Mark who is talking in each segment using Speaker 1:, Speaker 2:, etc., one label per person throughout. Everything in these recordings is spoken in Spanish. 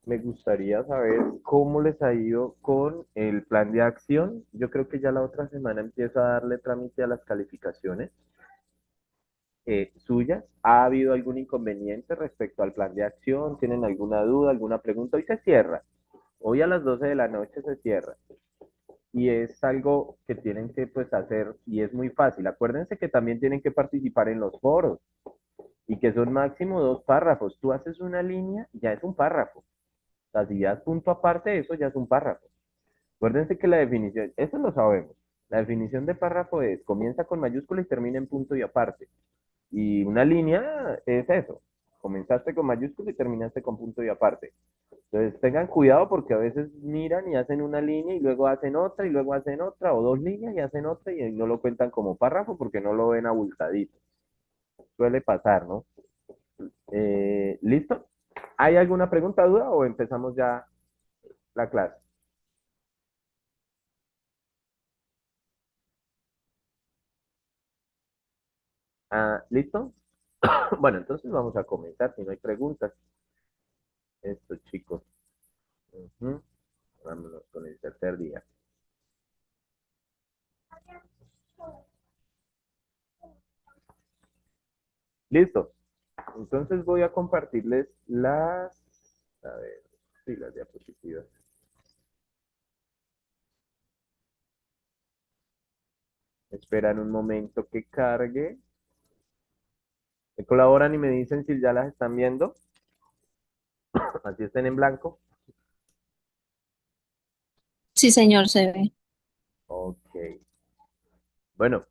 Speaker 1: me gustaría saber cómo les ha ido con el plan de acción. Yo creo que ya la otra semana empiezo a darle trámite a las calificaciones suyas. ¿Ha habido algún inconveniente respecto al plan de acción? ¿Tienen alguna duda, alguna pregunta? Hoy se cierra. Hoy a las 12 de la noche se cierra. Y es algo que tienen que pues hacer y es muy fácil. Acuérdense que también tienen que participar en los foros y que son máximo 2 párrafos. Tú haces una línea, ya es un párrafo. O sea, si ya es punto aparte, eso ya es un párrafo. Acuérdense que la definición, eso lo sabemos. La definición de párrafo es comienza con mayúscula y termina en punto y aparte. Y una línea es eso. Comenzaste con mayúscula y terminaste con punto y aparte. Entonces tengan cuidado porque a veces miran y hacen una línea y luego hacen otra y luego hacen otra o dos líneas y hacen otra y no lo cuentan como párrafo porque no lo ven abultadito. Suele pasar, ¿no? ¿Listo? ¿Hay alguna pregunta, duda o empezamos ya la clase? Ah, ¿listo? Bueno, entonces vamos a comenzar si no hay preguntas. Esto, chicos. Ujú. Vámonos con el tercer día. Listo. Entonces voy a compartirles a ver, sí, las diapositivas. Esperan un momento que cargue. Me colaboran y me dicen si ya las están viendo. Así estén en blanco.
Speaker 2: Sí, señor, se ve.
Speaker 1: Ok. Bueno,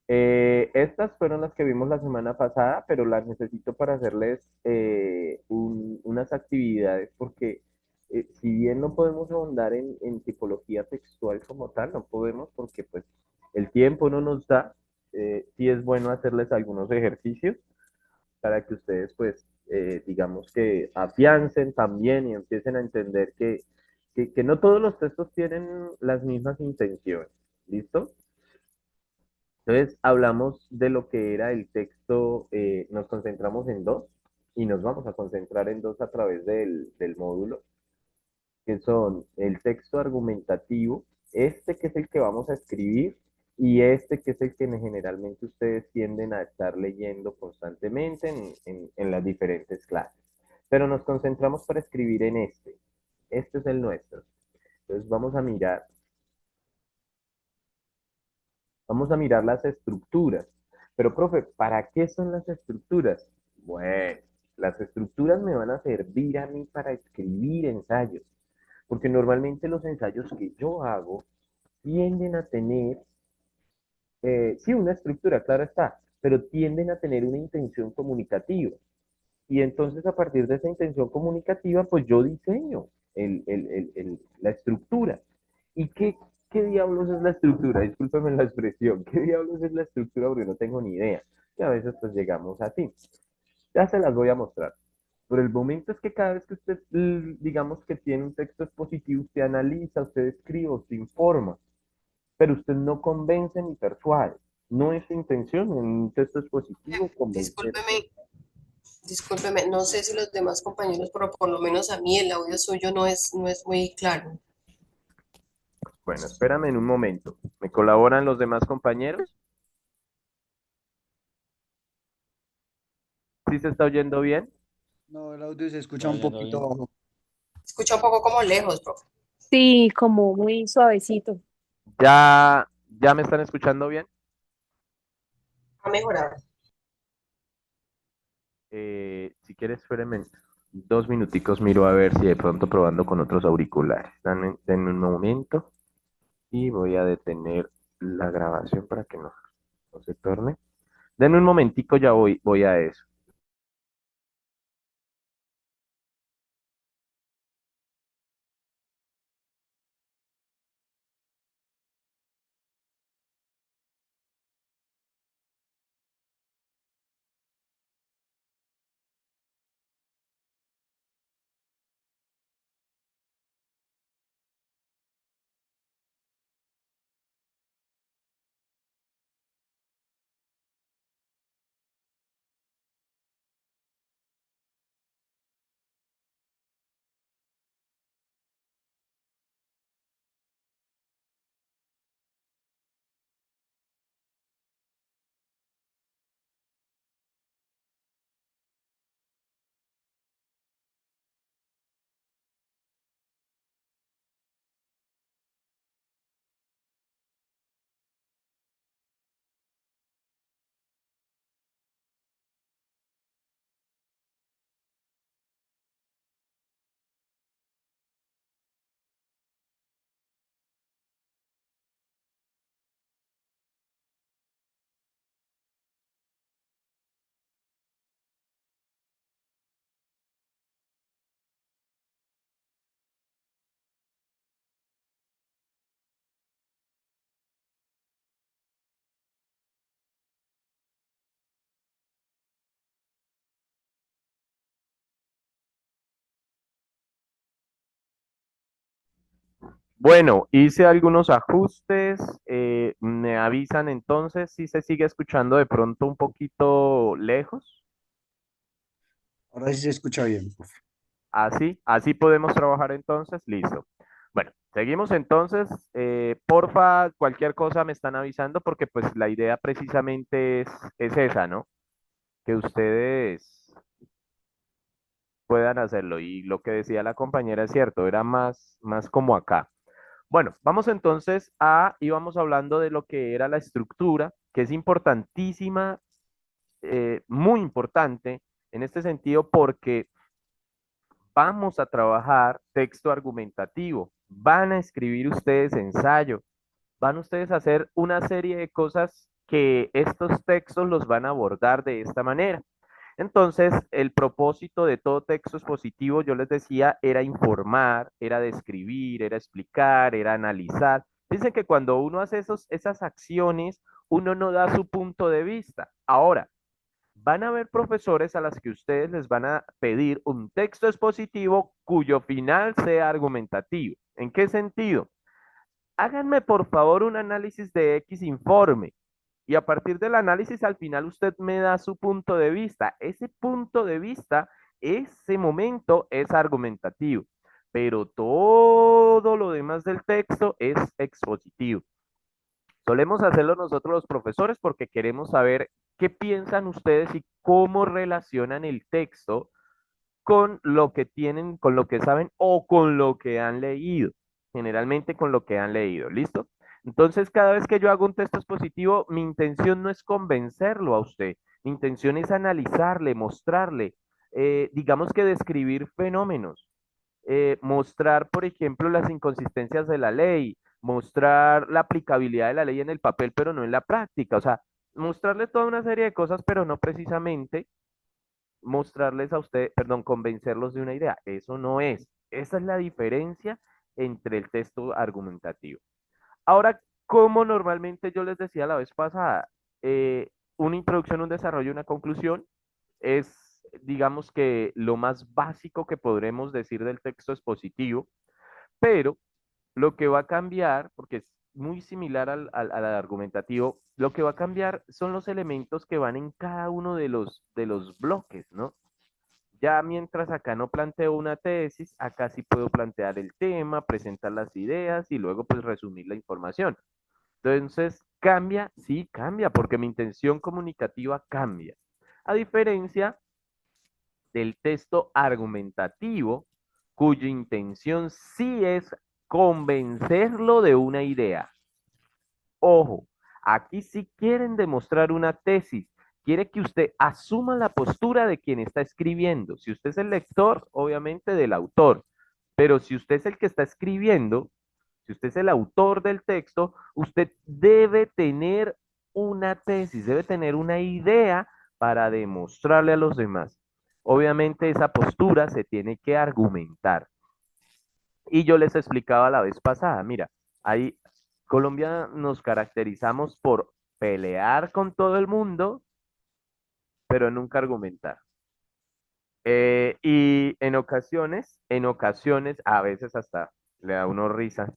Speaker 1: estas fueron las que vimos la semana pasada, pero las necesito para hacerles unas actividades porque si bien no podemos ahondar en tipología textual como tal, no podemos porque pues el tiempo no nos da. Sí es bueno hacerles algunos ejercicios para que ustedes pues digamos que afiancen también y empiecen a entender que no todos los textos tienen las mismas intenciones. ¿Listo? Entonces, hablamos de lo que era el texto, nos concentramos en dos y nos vamos a concentrar en dos a través del módulo, que son el texto argumentativo, este que es el que vamos a escribir y este que es el que generalmente ustedes tienden a estar leyendo constantemente en las diferentes clases. Pero nos concentramos para escribir en este. Este es el nuestro. Entonces vamos a mirar las estructuras. Pero, profe, ¿para qué son las estructuras? Bueno, las estructuras me van a servir a mí para escribir ensayos, porque normalmente los ensayos que yo hago tienden a tener, sí, una estructura, claro está, pero tienden a tener una intención comunicativa. Y entonces a partir de esa intención comunicativa, pues yo diseño la estructura. ¿Y qué diablos es la estructura? Discúlpeme la expresión. ¿Qué diablos es la estructura? Porque no tengo ni idea. Y a veces pues llegamos así. Ya se las voy a mostrar. Pero el momento es que cada vez que usted, digamos que tiene un texto expositivo, usted analiza, usted escribe, usted informa, pero usted no convence ni persuade. No es su intención en un texto expositivo convencer.
Speaker 3: Discúlpeme, discúlpeme, no sé si los demás compañeros, pero por lo menos a mí el audio suyo no es muy claro.
Speaker 1: Bueno, espérame en un momento. ¿Me colaboran los demás compañeros? ¿Sí se está oyendo bien?
Speaker 4: No, el audio se escucha
Speaker 5: No,
Speaker 4: un
Speaker 5: ya todo
Speaker 4: poquito
Speaker 5: bien.
Speaker 4: bajo.
Speaker 3: Escucha un poco como lejos, profe.
Speaker 2: Sí, como muy suavecito.
Speaker 1: ¿Ya me están escuchando bien?
Speaker 3: Ha mejorado.
Speaker 1: Si quieres, espérenme 2 minuticos, miro a ver si de pronto probando con otros auriculares. Denme un momento y voy a detener la grabación para que no se torne. Denme un momentico, ya voy a eso. Bueno, hice algunos ajustes, me avisan entonces si se sigue escuchando de pronto un poquito lejos.
Speaker 4: Ahora sí se escucha bien.
Speaker 1: Así podemos trabajar entonces, listo. Bueno, seguimos entonces. Porfa, cualquier cosa me están avisando porque pues la idea precisamente es esa, ¿no? Que ustedes puedan hacerlo. Y lo que decía la compañera es cierto, era más como acá. Bueno, vamos entonces íbamos hablando de lo que era la estructura, que es importantísima, muy importante en este sentido porque vamos a trabajar texto argumentativo, van a escribir ustedes ensayo, van ustedes a hacer una serie de cosas que estos textos los van a abordar de esta manera. Entonces, el propósito de todo texto expositivo, yo les decía, era informar, era describir, era explicar, era analizar. Dicen que cuando uno hace esas acciones, uno no da su punto de vista. Ahora, van a haber profesores a las que ustedes les van a pedir un texto expositivo cuyo final sea argumentativo. ¿En qué sentido? Háganme por favor un análisis de X informe y a partir del análisis al final usted me da su punto de vista. Ese punto de vista, ese momento es argumentativo, pero todo lo demás del texto es expositivo. Solemos hacerlo nosotros los profesores porque queremos saber qué piensan ustedes y cómo relacionan el texto con lo que tienen, con lo que saben o con lo que han leído. Generalmente con lo que han leído. ¿Listo? Entonces, cada vez que yo hago un texto expositivo, mi intención no es convencerlo a usted. Mi intención es analizarle, mostrarle, digamos que describir fenómenos, mostrar, por ejemplo, las inconsistencias de la ley, mostrar la aplicabilidad de la ley en el papel, pero no en la práctica. O sea, mostrarle toda una serie de cosas, pero no precisamente mostrarles a usted, perdón, convencerlos de una idea. Eso no es. Esa es la diferencia entre el texto argumentativo. Ahora, como normalmente yo les decía la vez pasada, una introducción, un desarrollo, una conclusión es, digamos que lo más básico que podremos decir del texto expositivo, pero lo que va a cambiar, porque es muy similar al argumentativo, lo que va a cambiar son los elementos que van en cada uno de los bloques, ¿no? Ya mientras acá no planteo una tesis, acá sí puedo plantear el tema, presentar las ideas y luego pues resumir la información. Entonces, cambia, sí cambia, porque mi intención comunicativa cambia. A diferencia del texto argumentativo, cuya intención sí es convencerlo de una idea. Ojo, aquí sí quieren demostrar una tesis, quiere que usted asuma la postura de quien está escribiendo. Si usted es el lector, obviamente del autor, pero si usted es el que está escribiendo, si usted es el autor del texto, usted debe tener una tesis, debe tener una idea para demostrarle a los demás. Obviamente esa postura se tiene que argumentar. Y yo les explicaba la vez pasada, mira, ahí Colombia nos caracterizamos por pelear con todo el mundo, pero nunca argumentar. Y en ocasiones, a veces hasta le da uno risa.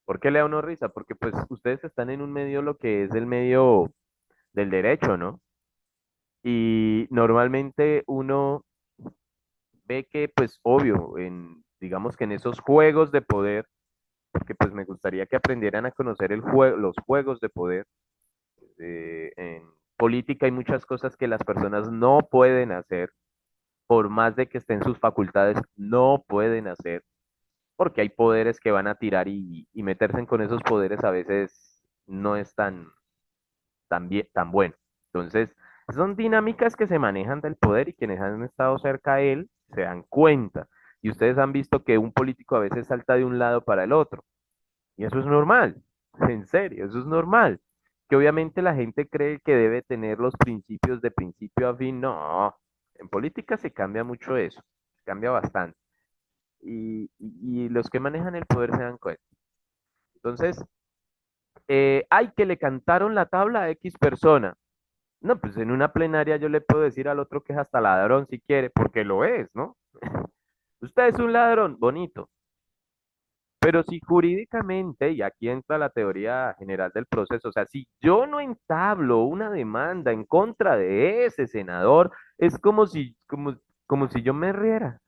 Speaker 1: ¿Por qué le da uno risa? Porque pues ustedes están en un medio, lo que es el medio del derecho, ¿no? Y normalmente uno ve que, pues obvio, digamos que en esos juegos de poder, porque pues me gustaría que aprendieran a conocer los juegos de poder. En política hay muchas cosas que las personas no pueden hacer, por más de que estén sus facultades, no pueden hacer, porque hay poderes que van a tirar y meterse con esos poderes a veces no es tan bien, tan bueno. Entonces, son dinámicas que se manejan del poder y quienes han estado cerca a él se dan cuenta. Y ustedes han visto que un político a veces salta de un lado para el otro. Y eso es normal, en serio, eso es normal. Que obviamente la gente cree que debe tener los principios de principio a fin. No, en política se cambia mucho eso, se cambia bastante. Y los que manejan el poder se dan cuenta. Entonces, ay, que le cantaron la tabla a X persona. No, pues en una plenaria yo le puedo decir al otro que es hasta ladrón si quiere, porque lo es, ¿no? Usted es un ladrón, bonito. Pero si jurídicamente, y aquí entra la teoría general del proceso, o sea, si yo no entablo una demanda en contra de ese senador, es como si yo me riera.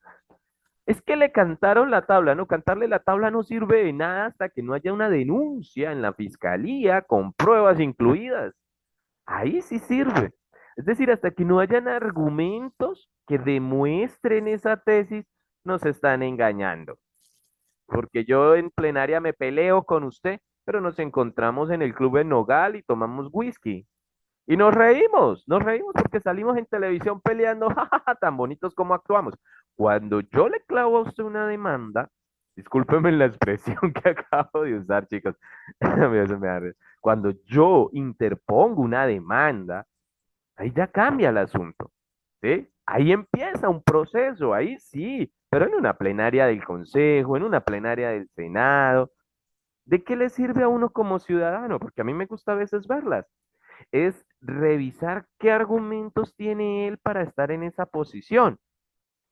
Speaker 1: Es que le cantaron la tabla, ¿no? Cantarle la tabla no sirve de nada hasta que no haya una denuncia en la fiscalía con pruebas incluidas. Ahí sí sirve. Es decir, hasta que no hayan argumentos que demuestren esa tesis, nos están engañando. Porque yo en plenaria me peleo con usted, pero nos encontramos en el club de Nogal y tomamos whisky. Y nos reímos porque salimos en televisión peleando, jajaja, tan bonitos como actuamos. Cuando yo le clavo a usted una demanda, discúlpeme la expresión que acabo de usar, chicos, a mí eso me da risa. Cuando yo interpongo una demanda, ahí ya cambia el asunto, ¿sí? Ahí empieza un proceso, ahí sí, pero en una plenaria del Consejo, en una plenaria del Senado, ¿de qué le sirve a uno como ciudadano? Porque a mí me gusta a veces verlas. Es revisar qué argumentos tiene él para estar en esa posición,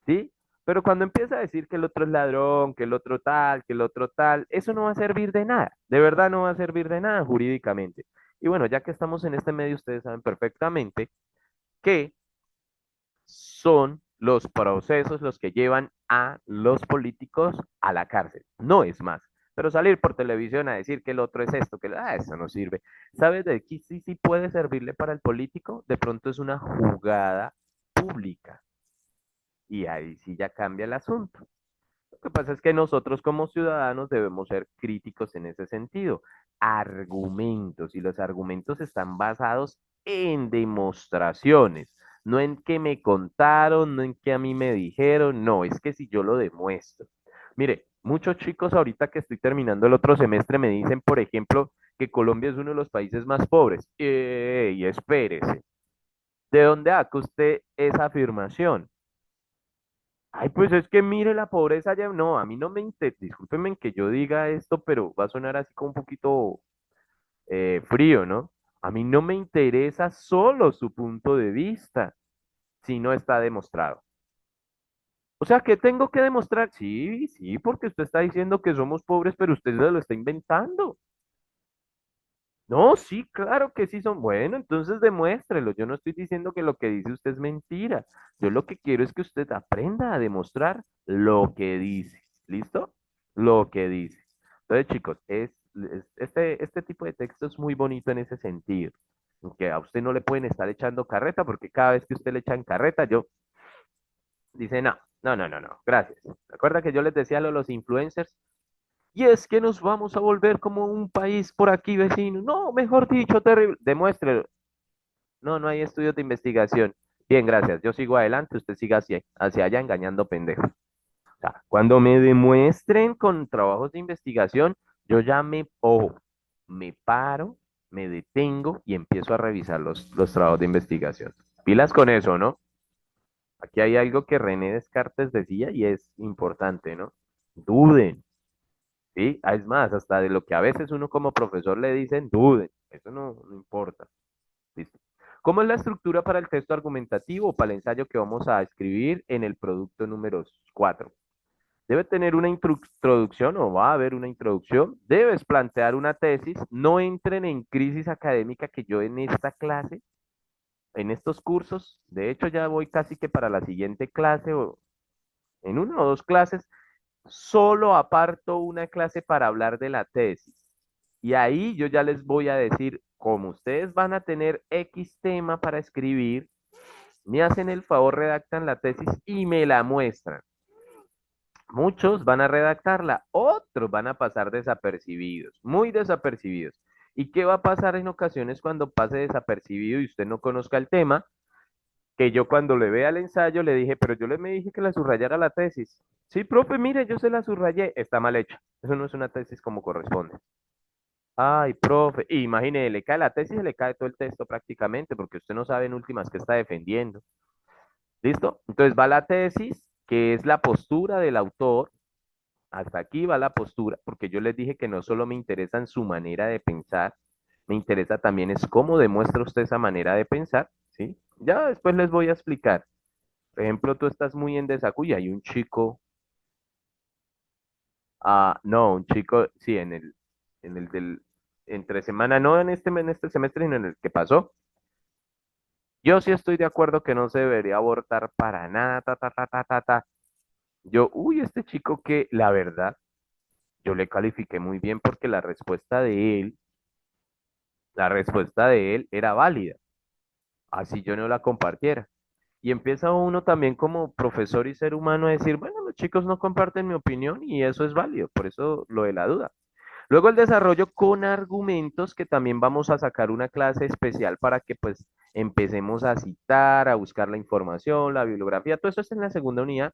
Speaker 1: ¿sí? Pero cuando empieza a decir que el otro es ladrón, que el otro tal, que el otro tal, eso no va a servir de nada, de verdad no va a servir de nada jurídicamente. Y bueno, ya que estamos en este medio, ustedes saben perfectamente que son los procesos los que llevan a los políticos a la cárcel. No es más. Pero salir por televisión a decir que el otro es esto, eso no sirve. ¿Sabes de qué sí puede servirle para el político? De pronto es una jugada pública. Y ahí sí ya cambia el asunto. Lo que pasa es que nosotros como ciudadanos debemos ser críticos en ese sentido. Argumentos, y los argumentos están basados en demostraciones, no en que me contaron, no en que a mí me dijeron, no, es que si yo lo demuestro. Mire, muchos chicos ahorita que estoy terminando el otro semestre me dicen, por ejemplo, que Colombia es uno de los países más pobres. Y espérese, ¿de dónde saca usted esa afirmación? Ay, pues es que mire la pobreza allá. No, a mí no me interesa, discúlpenme que yo diga esto, pero va a sonar así como un poquito frío, ¿no? A mí no me interesa solo su punto de vista, si no está demostrado. O sea, ¿qué tengo que demostrar? Sí, sí, porque usted está diciendo que somos pobres, pero usted se lo está inventando. No, sí, claro que sí son. Bueno, entonces demuéstrelo. Yo no estoy diciendo que lo que dice usted es mentira. Yo lo que quiero es que usted aprenda a demostrar lo que dice. ¿Listo? Lo que dice. Entonces, chicos, este tipo de texto es muy bonito en ese sentido. Que a usted no le pueden estar echando carreta, porque cada vez que usted le echan carreta, yo dice, no, no, no, no, no, gracias. ¿Recuerda que yo les decía lo de los influencers? Y es que nos vamos a volver como un país por aquí vecino. No, mejor dicho, terrible. Demuéstrelo. No, no hay estudios de investigación. Bien, gracias. Yo sigo adelante, usted siga hacia allá engañando pendejos. O sea, cuando me demuestren con trabajos de investigación, yo ya ojo, me paro, me detengo y empiezo a revisar los trabajos de investigación. Pilas con eso, ¿no? Aquí hay algo que René Descartes decía y es importante, ¿no? Duden. Sí, es más, hasta de lo que a veces uno como profesor le dicen, duden, eso no importa. Listo. ¿Cómo es la estructura para el texto argumentativo o para el ensayo que vamos a escribir en el producto número 4? Debe tener una introducción o va a haber una introducción. Debes plantear una tesis. No entren en crisis académica que yo en esta clase, en estos cursos, de hecho ya voy casi que para la siguiente clase o en una o dos clases, solo aparto una clase para hablar de la tesis. Y ahí yo ya les voy a decir, como ustedes van a tener X tema para escribir, me hacen el favor, redactan la tesis y me la muestran. Muchos van a redactarla, otros van a pasar desapercibidos, muy desapercibidos. ¿Y qué va a pasar en ocasiones cuando pase desapercibido y usted no conozca el tema? Que yo cuando le vea el ensayo le dije, pero yo le me dije que la subrayara la tesis. Sí, profe, mire, yo se la subrayé, está mal hecha. Eso no es una tesis como corresponde. Ay, profe, imagine, le cae la tesis y le cae todo el texto prácticamente, porque usted no sabe en últimas qué está defendiendo. ¿Listo? Entonces va la tesis, que es la postura del autor. Hasta aquí va la postura, porque yo les dije que no solo me interesa en su manera de pensar, me interesa también es cómo demuestra usted esa manera de pensar, ¿sí? Ya después les voy a explicar. Por ejemplo, tú estás muy en desacuerdo y hay un chico Ah, no, un chico, sí, en el del, entre semana, no en este semestre, sino en el que pasó. Yo sí estoy de acuerdo que no se debería abortar para nada, ta, ta, ta, ta, ta, ta. Yo, uy, este chico que, la verdad, yo le califiqué muy bien porque la respuesta de él era válida, así yo no la compartiera. Y empieza uno también como profesor y ser humano a decir, bueno, los chicos no comparten mi opinión y eso es válido, por eso lo de la duda. Luego el desarrollo con argumentos que también vamos a sacar una clase especial para que pues empecemos a citar, a buscar la información, la bibliografía, todo eso es en la segunda unidad.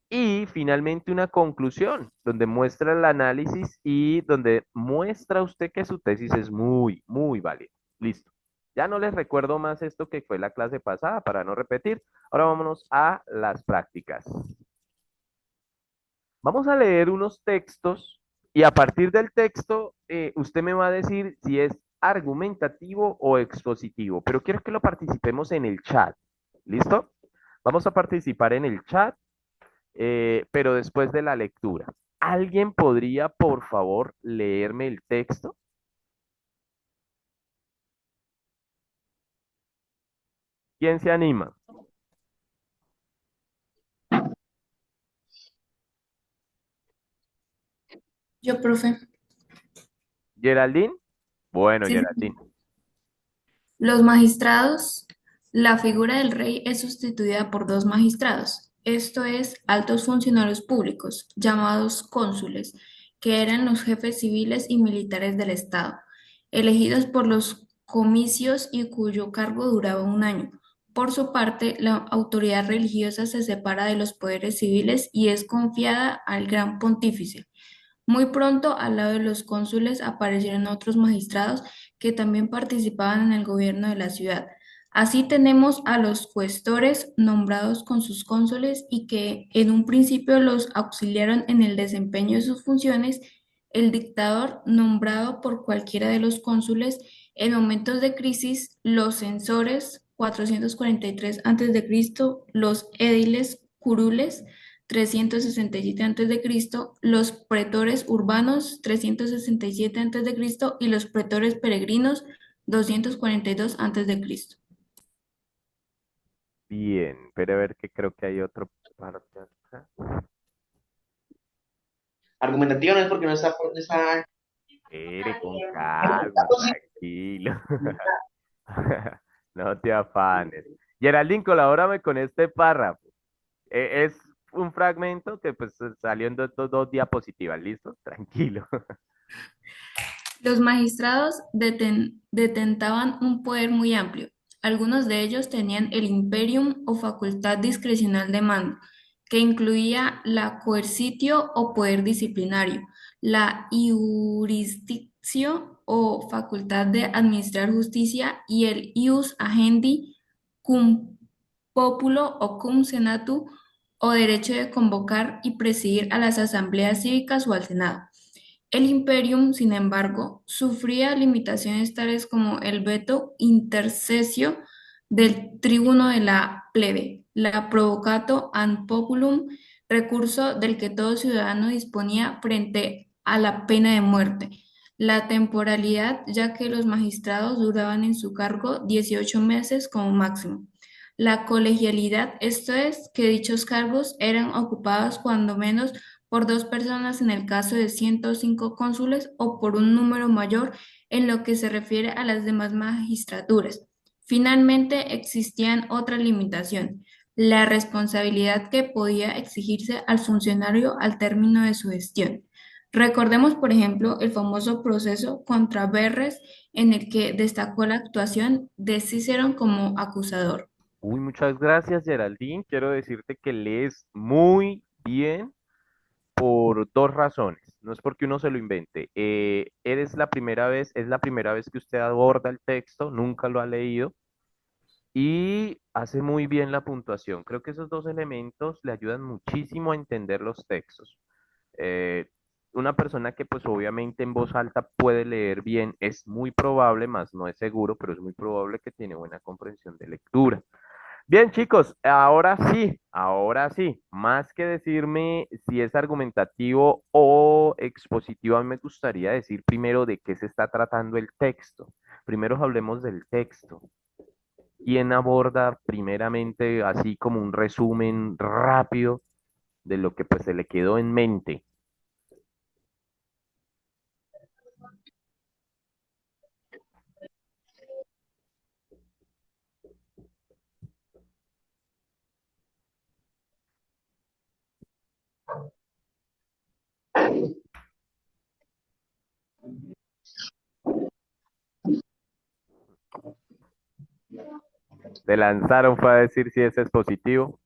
Speaker 1: Y finalmente una conclusión donde muestra el análisis y donde muestra usted que su tesis es muy, muy válida. Listo. Ya no les recuerdo más esto que fue la clase pasada para no repetir. Ahora vámonos a las prácticas. Vamos a leer unos textos y a partir del texto usted me va a decir si es argumentativo o expositivo, pero quiero que lo participemos en el chat. ¿Listo? Vamos a participar en el chat, pero después de la lectura. ¿Alguien podría, por favor, leerme el texto? ¿Quién se anima?
Speaker 5: Yo, profe.
Speaker 1: ¿Geraldine? Bueno,
Speaker 5: Sí.
Speaker 1: Geraldine.
Speaker 5: Los magistrados, la figura del rey es sustituida por dos magistrados, esto es, altos funcionarios públicos, llamados cónsules, que eran los jefes civiles y militares del Estado, elegidos por los comicios y cuyo cargo duraba un año. Por su parte, la autoridad religiosa se separa de los poderes civiles y es confiada al gran pontífice. Muy pronto, al lado de los cónsules, aparecieron otros magistrados que también participaban en el gobierno de la ciudad. Así tenemos a los cuestores nombrados con sus cónsules y que en un principio los auxiliaron en el desempeño de sus funciones, el dictador nombrado por cualquiera de los cónsules en momentos de crisis, los censores 443 a.C., los édiles curules 367 a.C., los pretores urbanos 367 a.C. y los pretores peregrinos 242 a.C.
Speaker 1: Bien, pero a ver que creo que hay otro parte acá.
Speaker 6: Argumentativa no es porque no está, no está.
Speaker 1: Espere con calma, tranquilo. No te afanes. Geraldine, colabórame con este párrafo. Es un fragmento que pues salió en dos diapositivas, ¿listo? Tranquilo.
Speaker 5: Los magistrados detentaban un poder muy amplio. Algunos de ellos tenían el imperium o facultad discrecional de mando, que incluía la coercitio o poder disciplinario, la iurisdictio o facultad de administrar justicia y el ius agendi cum populo o cum senatu o derecho de convocar y presidir a las asambleas cívicas o al Senado. El Imperium, sin embargo, sufría limitaciones tales como el veto intercesio del tribuno de la plebe, la provocato ad populum, recurso del que todo ciudadano disponía frente a la pena de muerte, la temporalidad, ya que los magistrados duraban en su cargo 18 meses como máximo. La colegialidad, esto es, que dichos cargos eran ocupados cuando menos por dos personas en el caso de 105 cónsules o por un número mayor en lo que se refiere a las demás magistraturas. Finalmente, existían otra limitación, la responsabilidad que podía exigirse al funcionario al término de su gestión. Recordemos, por ejemplo, el famoso proceso contra Verres en el que destacó la actuación de Cicerón como acusador.
Speaker 1: Uy, muchas gracias, Geraldine. Quiero decirte que lees muy bien por dos razones. No es porque uno se lo invente. Es la primera vez que usted aborda el texto, nunca lo ha leído y hace muy bien la puntuación. Creo que esos dos elementos le ayudan muchísimo a entender los textos. Eh, una persona que pues obviamente en voz alta puede leer bien, es muy probable, más no es seguro, pero es muy probable que tiene buena comprensión de lectura. Bien, chicos, ahora sí, más que decirme si es argumentativo o expositivo, a mí me gustaría decir primero de qué se está tratando el texto. Primero hablemos del texto. ¿Quién aborda primeramente así como un resumen rápido de lo que pues se le quedó en mente? Se lanzaron, fue a decir si ese es positivo.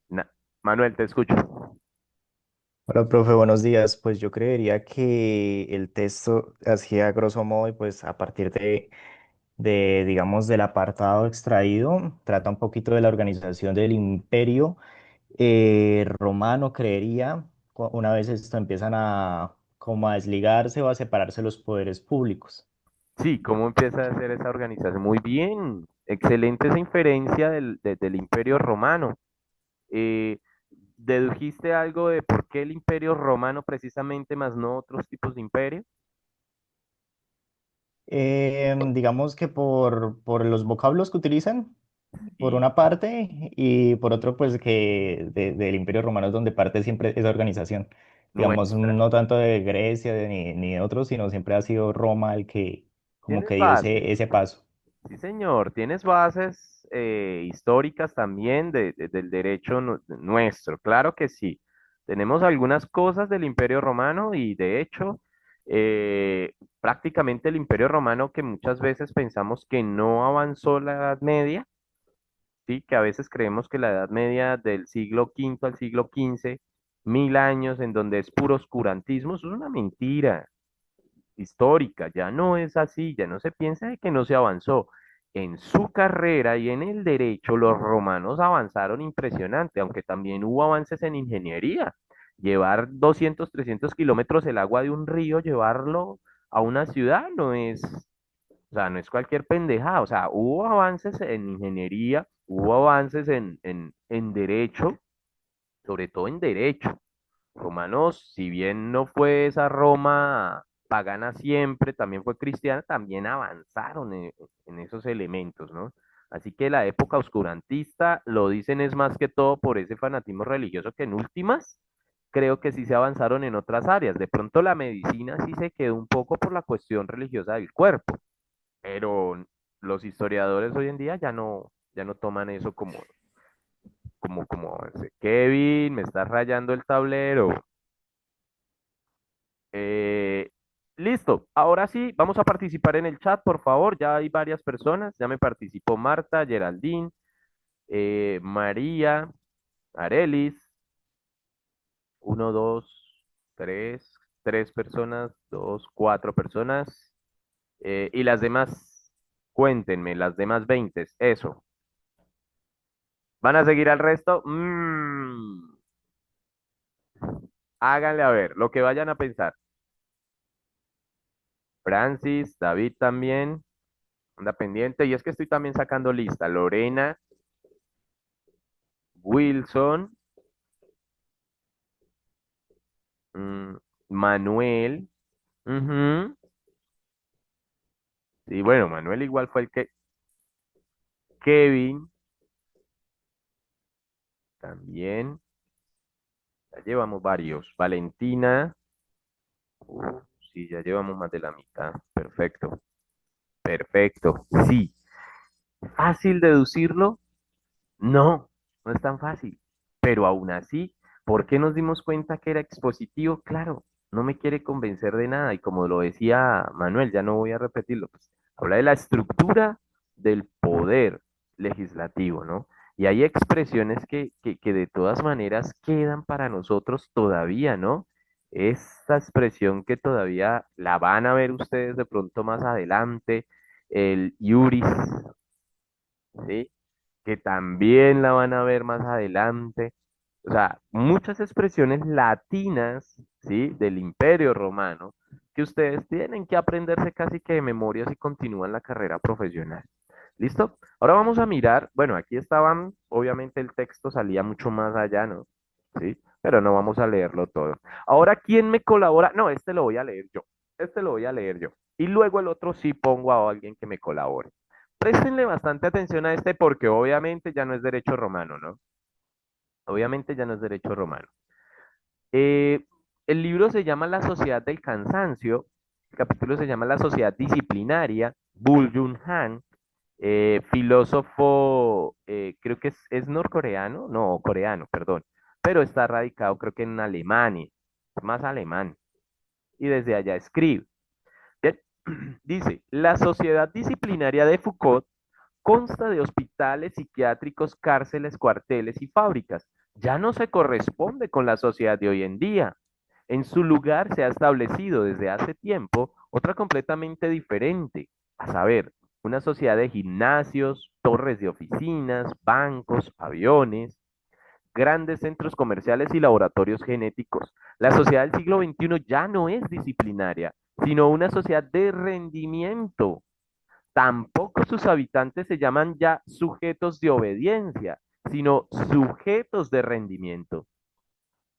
Speaker 1: Na- Manuel, te escucho.
Speaker 7: Hola, profe, buenos días. Pues yo creería que el texto, así a grosso modo, y pues a partir digamos, del apartado extraído, trata un poquito de la organización del imperio romano, creería, una vez esto empiezan a como a desligarse o a separarse los poderes públicos.
Speaker 1: Sí, ¿cómo empieza a hacer esa organización? Muy bien, excelente esa inferencia del Imperio Romano. Eh, ¿Dedujiste algo de por qué el Imperio Romano precisamente, más no otros tipos de imperio?
Speaker 7: Digamos que por los vocablos que utilizan, por
Speaker 1: Y
Speaker 7: una parte, y por otro, pues que del Imperio Romano es donde parte siempre esa organización. Digamos,
Speaker 1: nuestra.
Speaker 7: no tanto de Grecia ni de otros, sino siempre ha sido Roma el que como
Speaker 1: ¿Tienes
Speaker 7: que dio
Speaker 1: bases?
Speaker 7: ese paso.
Speaker 1: Sí, señor. ¿Tienes bases históricas también del derecho nuestro? Claro que sí. Tenemos algunas cosas del Imperio Romano y de hecho, prácticamente el Imperio Romano que muchas veces pensamos que no avanzó la Edad Media. ¿Sí? Que a veces creemos que la Edad Media del siglo quinto al siglo XV, 1000 años en donde es puro oscurantismo, eso es una mentira histórica, ya no es así, ya no se piensa de que no se avanzó. En su carrera y en el derecho, los romanos avanzaron impresionante, aunque también hubo avances en ingeniería. Llevar 200, 300 kilómetros el agua de un río, llevarlo a una ciudad o sea, no es cualquier pendejada, o sea, hubo avances en ingeniería, hubo avances en derecho, sobre todo en derecho. Romanos, si bien no fue esa Roma pagana siempre, también fue cristiana, también avanzaron en esos elementos, ¿no? Así que la época oscurantista, lo dicen es más que todo por ese fanatismo religioso que en últimas creo que sí se avanzaron en otras áreas. De pronto la medicina sí se quedó un poco por la cuestión religiosa del cuerpo, pero los historiadores hoy en día ya no toman eso como, Kevin, me estás rayando el tablero. Eh, Listo, ahora sí, vamos a participar en el chat, por favor. Ya hay varias personas, ya me participó Marta, Geraldine, María, Arelis, uno, dos, tres personas, dos, cuatro personas. Y las demás, cuéntenme, las demás 20, eso. ¿Van a seguir al resto? Háganle a ver, lo que vayan a pensar. Francis, David también, anda pendiente. Y es que estoy también sacando lista. Lorena, Wilson, mm, Manuel. Ujú. Sí, bueno, Manuel igual fue el que. Kevin, también. Ya llevamos varios. Valentina. Sí, ya llevamos más de la mitad. Perfecto. Perfecto. Sí. ¿Fácil deducirlo? No, no es tan fácil. Pero aún así, ¿por qué nos dimos cuenta que era expositivo? Claro, no me quiere convencer de nada. Y como lo decía Manuel, ya no voy a repetirlo, pues habla de la estructura del poder legislativo, ¿no? Y hay expresiones que de todas maneras quedan para nosotros todavía, ¿no? Esta expresión que todavía la van a ver ustedes de pronto más adelante, el iuris, ¿sí? Que también la van a ver más adelante. O sea, muchas expresiones latinas, ¿sí? Del Imperio Romano, que ustedes tienen que aprenderse casi que de memoria si continúan la carrera profesional. ¿Listo? Ahora vamos a mirar, bueno, aquí estaban, obviamente el texto salía mucho más allá, ¿no? Sí, pero no vamos a leerlo todo. Ahora, ¿quién me colabora? No, este lo voy a leer yo. Este lo voy a leer yo. Y luego el otro sí pongo a alguien que me colabore. Préstenle bastante atención a este porque obviamente ya no es derecho romano, ¿no? Obviamente ya no es derecho romano. Eh, el libro se llama La Sociedad del Cansancio. El capítulo se llama La Sociedad Disciplinaria. Bull Jun Han, filósofo, creo que es norcoreano, no, coreano, perdón, pero está radicado creo que en Alemania, es más alemán, y desde allá escribe. Bien, dice, la sociedad disciplinaria de Foucault consta de hospitales psiquiátricos, cárceles, cuarteles y fábricas. Ya no se corresponde con la sociedad de hoy en día. En su lugar se ha establecido desde hace tiempo otra completamente diferente, a saber, una sociedad de gimnasios, torres de oficinas, bancos, aviones, grandes centros comerciales y laboratorios genéticos. La sociedad del siglo XXI ya no es disciplinaria, sino una sociedad de rendimiento. Tampoco sus habitantes se llaman ya sujetos de obediencia, sino sujetos de rendimiento.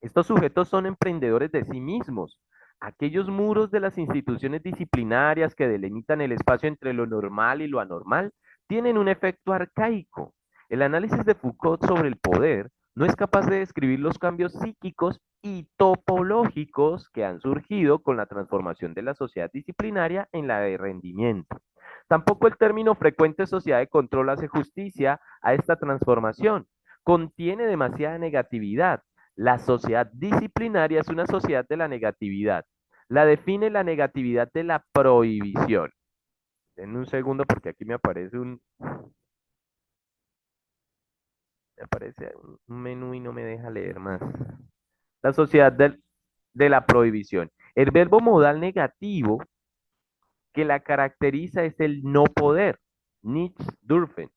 Speaker 1: Estos sujetos son emprendedores de sí mismos. Aquellos muros de las instituciones disciplinarias que delimitan el espacio entre lo normal y lo anormal tienen un efecto arcaico. El análisis de Foucault sobre el poder no es capaz de describir los cambios psíquicos y topológicos que han surgido con la transformación de la sociedad disciplinaria en la de rendimiento. Tampoco el término frecuente sociedad de control hace justicia a esta transformación. Contiene demasiada negatividad. La sociedad disciplinaria es una sociedad de la negatividad. La define la negatividad de la prohibición. En un segundo, porque aquí me aparece un menú y no me deja leer más. La sociedad de la prohibición. El verbo modal negativo que la caracteriza es el no poder, nichts dürfen.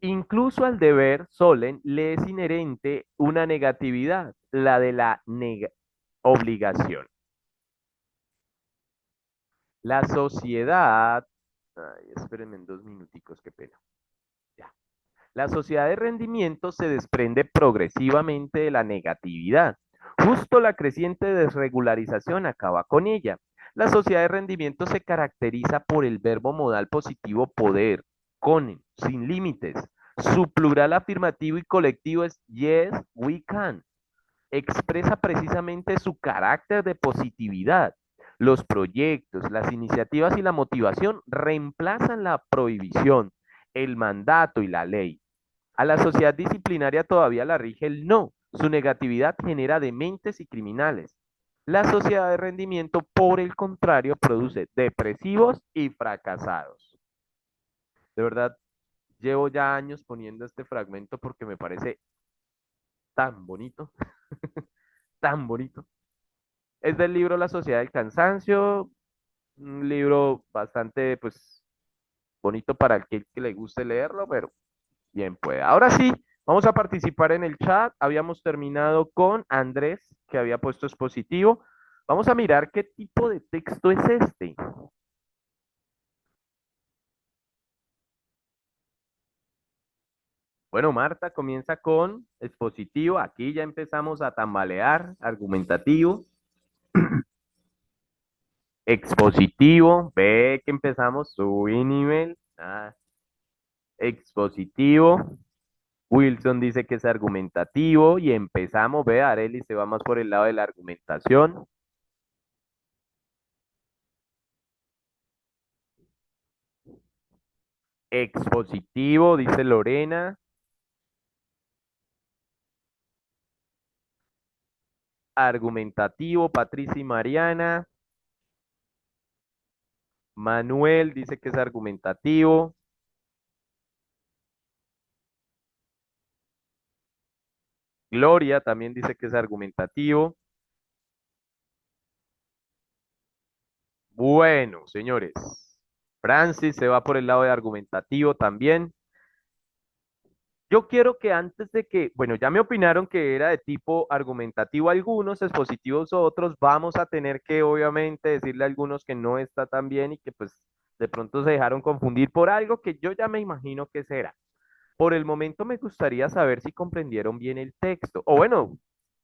Speaker 1: Incluso al deber solen le es inherente una negatividad, la de la obligación. La sociedad, ay, espérenme en 2 minuticos, qué pena. Ya. La sociedad de rendimiento se desprende progresivamente de la negatividad. Justo la creciente desregularización acaba con ella. La sociedad de rendimiento se caracteriza por el verbo modal positivo poder, con, sin límites. Su plural afirmativo y colectivo es yes, we can. Expresa precisamente su carácter de positividad. Los proyectos, las iniciativas y la motivación reemplazan la prohibición, el mandato y la ley. A la sociedad disciplinaria todavía la rige el no. Su negatividad genera dementes y criminales. La sociedad de rendimiento, por el contrario, produce depresivos y fracasados. De verdad, llevo ya años poniendo este fragmento porque me parece tan bonito, tan bonito. Es del libro La Sociedad del Cansancio, un libro bastante, pues, bonito para aquel que le guste leerlo, pero bien puede. Ahora sí, vamos a participar en el chat. Habíamos terminado con Andrés, que había puesto expositivo. Vamos a mirar qué tipo de texto es este. Bueno, Marta comienza con expositivo. Aquí ya empezamos a tambalear, argumentativo. Expositivo, ve que empezamos, subí nivel. Expositivo. Wilson dice que es argumentativo y empezamos, ve, Arely se va más por el lado de la argumentación. Expositivo, dice Lorena. Argumentativo, Patricia y Mariana. Manuel dice que es argumentativo. Gloria también dice que es argumentativo. Bueno, señores. Francis se va por el lado de argumentativo también. Yo quiero que antes de que, bueno, ya me opinaron que era de tipo argumentativo algunos, expositivos otros, vamos a tener que obviamente decirle a algunos que no está tan bien y que pues De pronto se dejaron confundir por algo que yo ya me imagino que será. Por el momento me gustaría saber si comprendieron bien el texto, o bueno,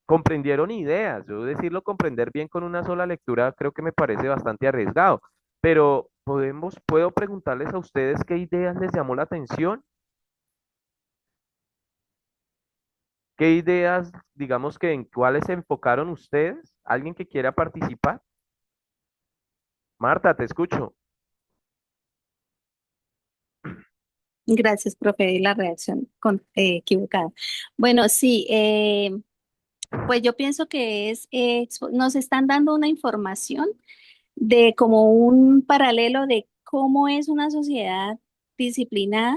Speaker 1: comprendieron ideas. Yo decirlo comprender bien con una sola lectura creo que me parece bastante arriesgado, pero puedo preguntarles a ustedes qué ideas les llamó la atención, qué ideas, digamos que en cuáles se enfocaron ustedes. ¿Alguien que quiera participar? Marta, te escucho.
Speaker 2: Gracias, profe, la reacción equivocada. Bueno, sí, pues yo pienso que nos están dando una información de como un paralelo de cómo es una sociedad disciplinada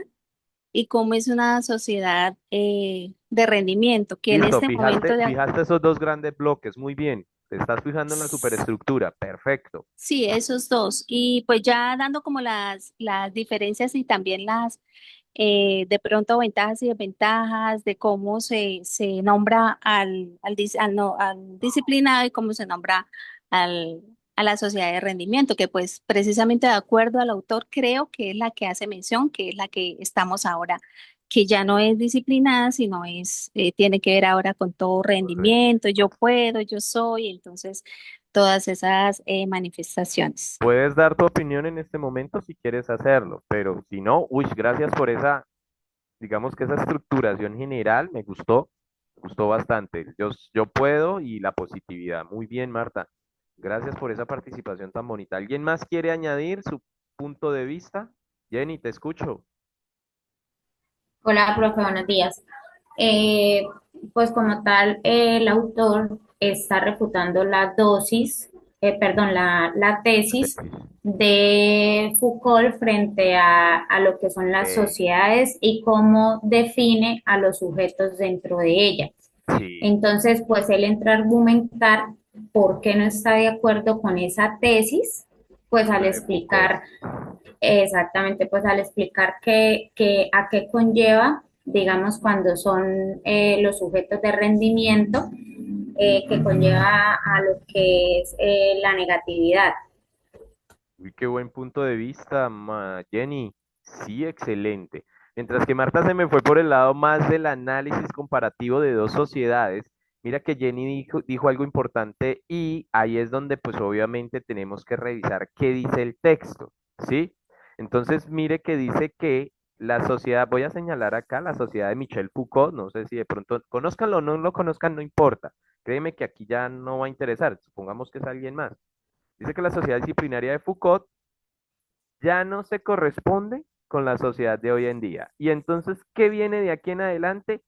Speaker 2: y cómo es una sociedad de rendimiento, que en
Speaker 1: Listo,
Speaker 2: este momento
Speaker 1: fijaste esos dos grandes bloques, muy bien. Te estás fijando en la
Speaker 2: s-
Speaker 1: superestructura, perfecto.
Speaker 2: sí, esos dos. Y pues ya dando como las diferencias y también de pronto ventajas y desventajas de cómo se nombra al disciplinado y cómo se nombra a la sociedad de rendimiento, que pues precisamente de acuerdo al autor creo que es la que hace mención, que es la que estamos ahora, que ya no es disciplinada, sino tiene que ver ahora con todo
Speaker 1: Correcto.
Speaker 2: rendimiento, yo puedo, yo soy, entonces todas esas manifestaciones.
Speaker 1: Puedes dar tu opinión en este momento si quieres hacerlo, pero si no, uy, gracias por esa, digamos que esa estructuración general me gustó bastante. Yo puedo y la positividad. Muy bien, Marta. Gracias por esa participación tan bonita. ¿Alguien más quiere añadir su punto de vista? Jenny, te escucho.
Speaker 8: Hola, profe, buenos días. Eh, pues como tal, el autor está refutando la tesis de Foucault frente a lo que son las
Speaker 1: Eh,
Speaker 8: sociedades y cómo define a los sujetos dentro de ellas.
Speaker 1: sí,
Speaker 8: Entonces, pues él entra a argumentar por qué no está de acuerdo con esa tesis, pues al
Speaker 1: la de Foucault.
Speaker 8: explicar exactamente, pues al explicar a qué conlleva, digamos, cuando son los sujetos de rendimiento, que conlleva a lo que es la negatividad.
Speaker 1: Uy, qué buen punto de vista, Jenny. Sí, excelente. Mientras que Marta se me fue por el lado más del análisis comparativo de dos sociedades, mira que Jenny dijo algo importante y ahí es donde pues obviamente tenemos que revisar qué dice el texto, ¿sí? Entonces, mire que dice que la sociedad, voy a señalar acá la sociedad de Michel Foucault, no sé si de pronto conozcanlo o no lo conozcan, no importa. Créeme que aquí ya no va a interesar, supongamos que es alguien más. Dice que la sociedad disciplinaria de Foucault ya no se corresponde con la sociedad de hoy en día. Y entonces, ¿qué viene de aquí en adelante?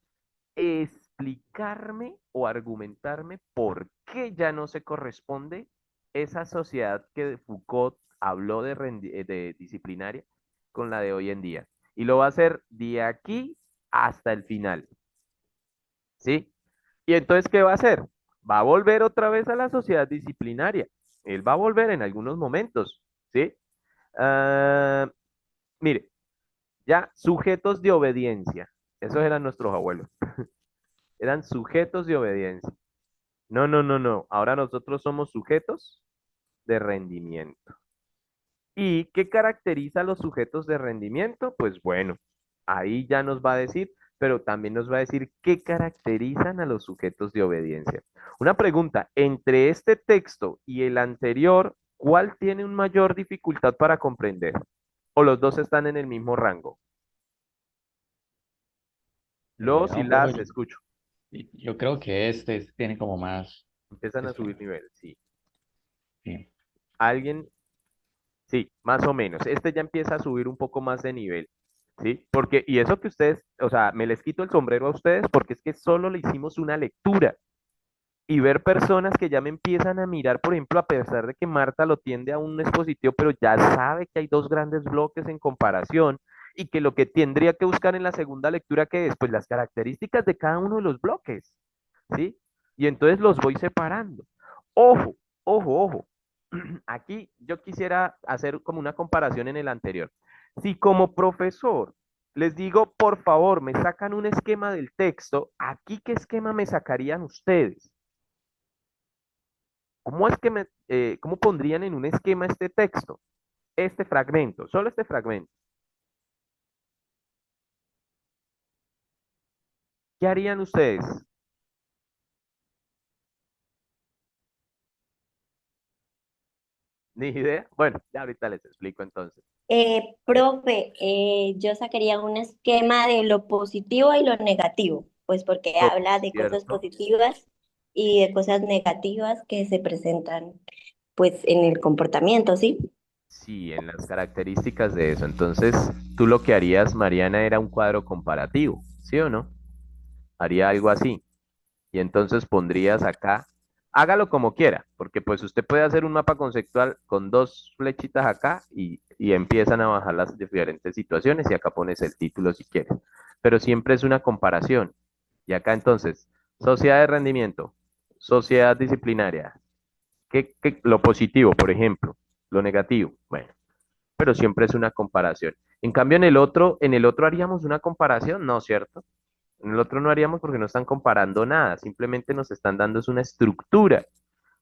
Speaker 1: Explicarme o argumentarme por qué ya no se corresponde esa sociedad que Foucault habló de disciplinaria con la de hoy en día. Y lo va a hacer de aquí hasta el final, ¿sí? Y entonces, ¿qué va a hacer? Va a volver otra vez a la sociedad disciplinaria. Él va a volver en algunos momentos, ¿sí? Ah, mire, ya sujetos de obediencia. Esos eran nuestros abuelos. Eran sujetos de obediencia. No, no, no, no. Ahora nosotros somos sujetos de rendimiento. ¿Y qué caracteriza a los sujetos de rendimiento? Pues bueno, ahí ya nos va a decir, pero también nos va a decir qué caracterizan a los sujetos de obediencia. Una pregunta, entre este texto y el anterior, ¿cuál tiene un mayor dificultad para comprender? ¿O los dos están en el mismo rango? Los y
Speaker 9: No, profe,
Speaker 1: las escucho.
Speaker 9: yo creo que este tiene como más,
Speaker 1: Empiezan a
Speaker 9: espera,
Speaker 1: subir nivel, sí.
Speaker 9: sí.
Speaker 1: Alguien, sí, más o menos. Este ya empieza a subir un poco más de nivel, ¿sí? Porque, y eso que ustedes, o sea, me les quito el sombrero a ustedes porque es que solo le hicimos una lectura y ver personas que ya me empiezan a mirar, por ejemplo, a pesar de que Marta lo tiende a un expositivo, pero ya sabe que hay dos grandes bloques en comparación y que lo que tendría que buscar en la segunda lectura que es, pues las características de cada uno de los bloques, ¿sí? Y entonces los voy separando. Ojo, ojo, ojo. Aquí yo quisiera hacer como una comparación en el anterior. Si como profesor les digo, por favor, me sacan un esquema del texto, ¿aquí qué esquema me sacarían ustedes? ¿Cómo es que cómo pondrían en un esquema este texto? este fragmento, solo este fragmento, ¿qué harían ustedes? Ni idea. Bueno, ya ahorita les explico entonces.
Speaker 10: Profe, yo sacaría un esquema de lo positivo y lo negativo, pues porque
Speaker 1: Oh,
Speaker 10: habla de cosas
Speaker 1: cierto.
Speaker 10: positivas y de cosas negativas que se presentan pues en el comportamiento, ¿sí?
Speaker 1: Sí, en las características de eso. Entonces, tú lo que harías, Mariana, era un cuadro comparativo, ¿sí o no? Haría algo así. Y entonces pondrías acá, hágalo como quiera, porque pues usted puede hacer un mapa conceptual con dos flechitas acá y empiezan a bajar las diferentes situaciones y acá pones el título si quieres. Pero siempre es una comparación. Y acá entonces, sociedad de rendimiento, sociedad disciplinaria, lo positivo, por ejemplo, lo negativo, bueno, pero siempre es una comparación. En cambio, en el otro haríamos una comparación, ¿no, cierto? En el otro no haríamos porque no están comparando nada, simplemente nos están dando es una estructura.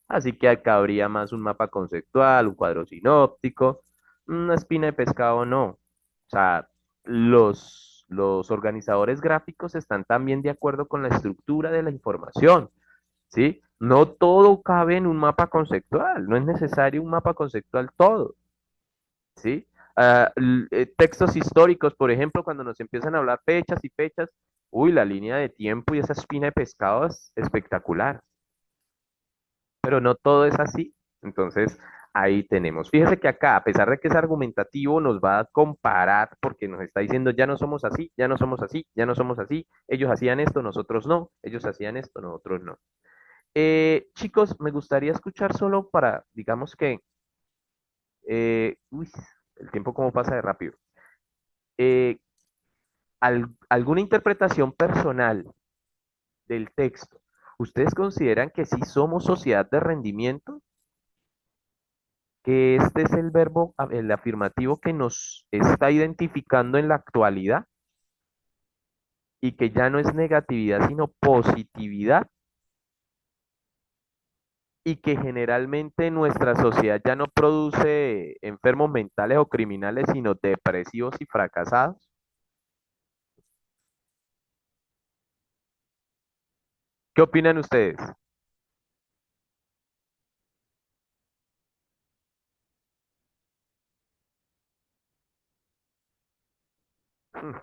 Speaker 1: Así que acá habría más un mapa conceptual, un cuadro sinóptico, una espina de pescado, no. O sea, los organizadores gráficos están también de acuerdo con la estructura de la información, ¿sí? No todo cabe en un mapa conceptual, no es necesario un mapa conceptual todo. ¿Sí? Textos históricos, por ejemplo, cuando nos empiezan a hablar fechas y fechas, uy, la línea de tiempo y esa espina de pescado es espectacular, pero no todo es así. Entonces, ahí tenemos. Fíjese que acá, a pesar de que es argumentativo, nos va a comparar porque nos está diciendo, ya no somos así, ya no somos así, ya no somos así, ellos hacían esto, nosotros no, ellos hacían esto, nosotros no. Chicos, me gustaría escuchar solo para, digamos que, uy, el tiempo cómo pasa de rápido. Eh, alguna interpretación personal del texto. ¿Ustedes consideran que sí somos sociedad de rendimiento? ¿Que este es el verbo, el afirmativo que nos está identificando en la actualidad y que ya no es negatividad, sino positividad? Y que generalmente nuestra sociedad ya no produce enfermos mentales o criminales, sino depresivos y fracasados. ¿Qué opinan ustedes?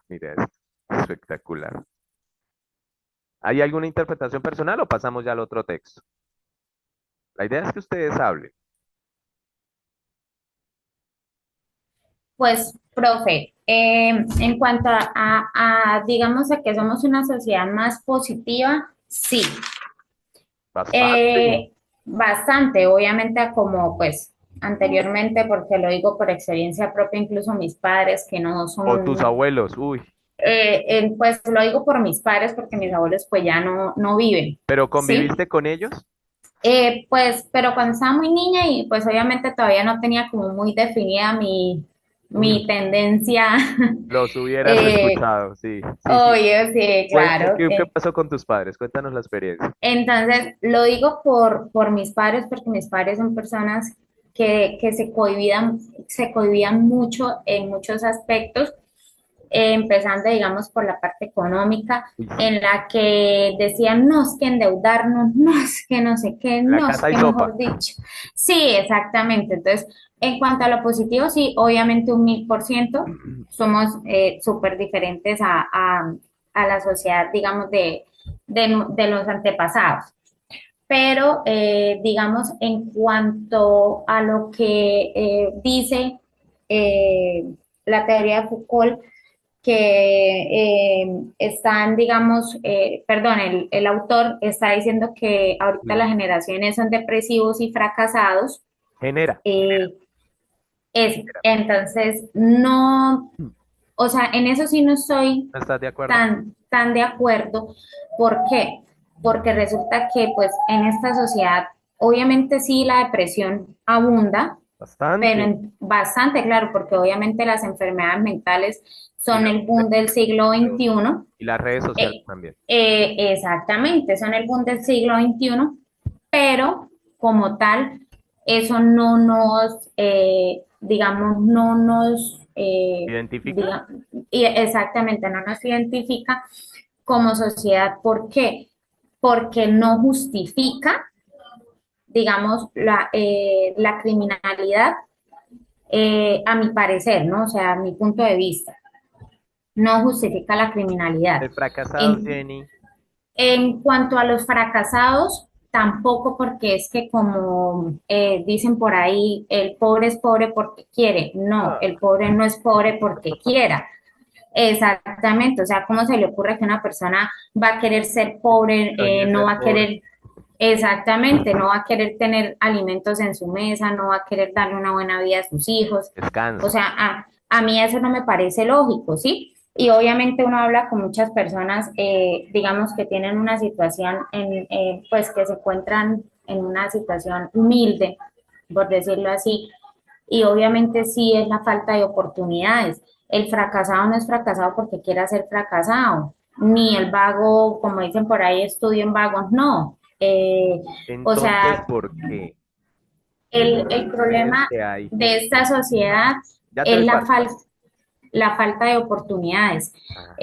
Speaker 1: Mira, es espectacular. ¿Hay alguna interpretación personal o pasamos ya al otro texto? La idea es que ustedes hablen.
Speaker 8: Pues, profe, en cuanto digamos, a que somos una sociedad más positiva, sí.
Speaker 1: Bastante.
Speaker 8: Eh, Bastante, obviamente, como pues anteriormente, porque lo digo por experiencia propia, incluso mis padres que no
Speaker 1: O tus
Speaker 8: son,
Speaker 1: abuelos, uy.
Speaker 8: pues lo digo por mis padres porque mis abuelos pues ya no viven,
Speaker 1: ¿Pero
Speaker 8: ¿sí?
Speaker 1: conviviste con ellos?
Speaker 8: Pues, pero cuando estaba muy niña y pues obviamente todavía no tenía como muy definida
Speaker 1: Uy,
Speaker 8: mi tendencia,
Speaker 1: los hubieras
Speaker 8: eh,
Speaker 1: escuchado, sí, sí, sí.
Speaker 8: oye, sí, claro.
Speaker 1: ¿Qué pasó con tus padres? Cuéntanos la experiencia.
Speaker 8: Entonces, lo digo por mis padres, porque mis padres son personas que se cohibían mucho en muchos aspectos, empezando, digamos, por la parte económica,
Speaker 1: Uy, sí.
Speaker 8: en la que decían, no, es que endeudarnos, no, es que no sé qué,
Speaker 1: La
Speaker 8: no, es
Speaker 1: casa y
Speaker 8: que
Speaker 1: sopa.
Speaker 8: mejor dicho. Sí, exactamente. Entonces, en cuanto a lo positivo, sí, obviamente 1000%, somos súper diferentes a la sociedad, digamos, de los antepasados. Pero, digamos, en cuanto a lo que dice eh, la teoría de Foucault, que están, digamos, perdón, el autor está diciendo que ahorita
Speaker 1: Sí.
Speaker 8: las generaciones son depresivos y fracasados.
Speaker 1: Genera.
Speaker 8: eh, entonces, no,
Speaker 1: ¿No
Speaker 8: o sea, en eso sí no estoy
Speaker 1: estás de acuerdo?
Speaker 8: tan de acuerdo. ¿Por qué? Porque resulta que pues en esta sociedad, obviamente sí la depresión abunda, pero
Speaker 1: Bastante.
Speaker 8: bastante claro, porque obviamente las enfermedades mentales
Speaker 1: Y
Speaker 8: son
Speaker 1: las
Speaker 8: el boom
Speaker 1: redes
Speaker 8: del siglo
Speaker 1: sociales.
Speaker 8: XXI.
Speaker 1: Y las redes sociales
Speaker 8: Eh,
Speaker 1: también.
Speaker 8: Exactamente, son el boom del siglo XXI, pero como tal, eso no nos digamos, no nos,
Speaker 1: ¿Identifica?
Speaker 8: exactamente, no nos identifica como sociedad. ¿Por qué? Porque no justifica, digamos, la criminalidad, a mi parecer, ¿no? O sea, a mi punto de vista, no justifica la criminalidad.
Speaker 1: El fracasado,
Speaker 8: En,
Speaker 1: Jenny.
Speaker 8: en cuanto a los fracasados, tampoco, porque es que como dicen por ahí, el pobre es pobre porque quiere. No, el pobre no es pobre porque quiera. Exactamente, o sea, ¿cómo se le ocurre que una persona va a querer ser pobre,
Speaker 1: Soñé
Speaker 8: no
Speaker 1: ser
Speaker 8: va a
Speaker 1: pobre.
Speaker 8: querer, exactamente, no va a querer tener alimentos en su mesa, no va a querer darle una buena vida a sus hijos? O
Speaker 1: Descanso.
Speaker 8: sea, a mí eso no me parece lógico, ¿sí? Y obviamente uno habla con muchas personas, digamos, que tienen una situación, pues que se encuentran en una situación humilde, por decirlo así, y obviamente sí es la falta de oportunidades. El fracasado no es fracasado porque quiera ser fracasado, ni el vago, como dicen por ahí, estudio en vagos, no. O
Speaker 1: Entonces,
Speaker 8: sea,
Speaker 1: ¿por qué?
Speaker 8: el
Speaker 1: ¿Crees
Speaker 8: problema
Speaker 1: que hay
Speaker 8: de
Speaker 1: gente?
Speaker 8: esta sociedad
Speaker 1: Ya te
Speaker 8: es
Speaker 1: doy paso.
Speaker 8: la falta de oportunidades.
Speaker 1: Ah,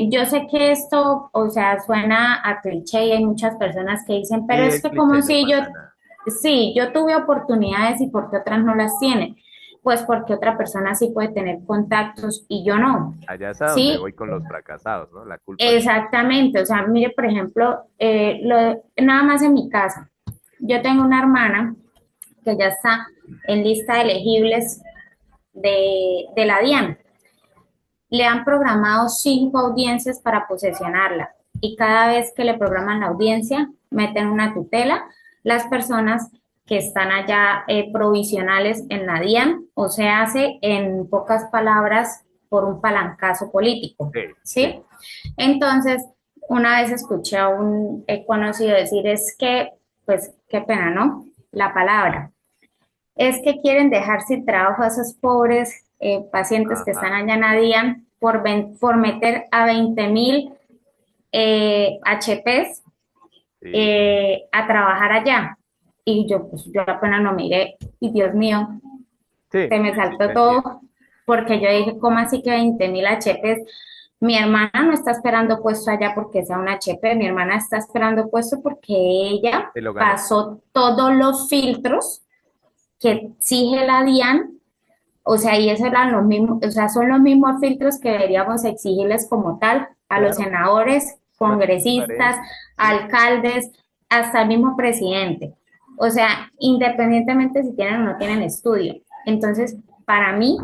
Speaker 8: Yo sé que esto, o sea, suena a cliché y hay muchas personas que dicen,
Speaker 1: sí,
Speaker 8: pero es
Speaker 1: el
Speaker 8: que como
Speaker 1: cliché no
Speaker 8: si yo,
Speaker 1: pasa nada.
Speaker 8: sí, yo tuve oportunidades y por qué otras no las tienen. Pues porque otra persona sí puede tener contactos y yo no.
Speaker 1: Allá es a donde
Speaker 8: Sí,
Speaker 1: voy con los fracasados, ¿no? La culpa es...
Speaker 8: exactamente. O sea, mire, por ejemplo, nada más en mi casa. Yo tengo una hermana que ya está en lista de elegibles de la DIAN. Le han programado 5 audiencias para posesionarla y cada vez que le programan la audiencia, meten una tutela las personas que están allá provisionales en la DIAN, o se hace en pocas palabras por un palancazo político,
Speaker 1: Sí, sí.
Speaker 8: ¿sí? Entonces, una vez escuché a un conocido decir, es que, pues, qué pena, ¿no? La palabra. Es que quieren dejar sin trabajo a esos pobres pacientes que están
Speaker 1: Ajá.
Speaker 8: allá en la DIAN por meter a 20.000 HPs
Speaker 1: Sí,
Speaker 8: a trabajar allá. Y yo, pues, yo apenas lo miré y Dios mío,
Speaker 1: sí,
Speaker 8: se me
Speaker 1: sí, sí,
Speaker 8: saltó
Speaker 1: te entiendo.
Speaker 8: todo porque yo dije, ¿cómo así que 20.000 HPs? Mi hermana no está esperando puesto allá porque sea un HP, mi hermana está esperando puesto porque ella
Speaker 1: Te lo ganó.
Speaker 8: pasó todos los filtros que exige la DIAN, o sea, y esos eran los mismos, o sea, son los mismos filtros que deberíamos exigirles como tal a los
Speaker 1: Claro,
Speaker 8: senadores,
Speaker 1: más
Speaker 8: congresistas,
Speaker 1: transparente. Sí,
Speaker 8: alcaldes, hasta el mismo presidente. O sea, independientemente si tienen o no tienen estudio. Entonces, para mí,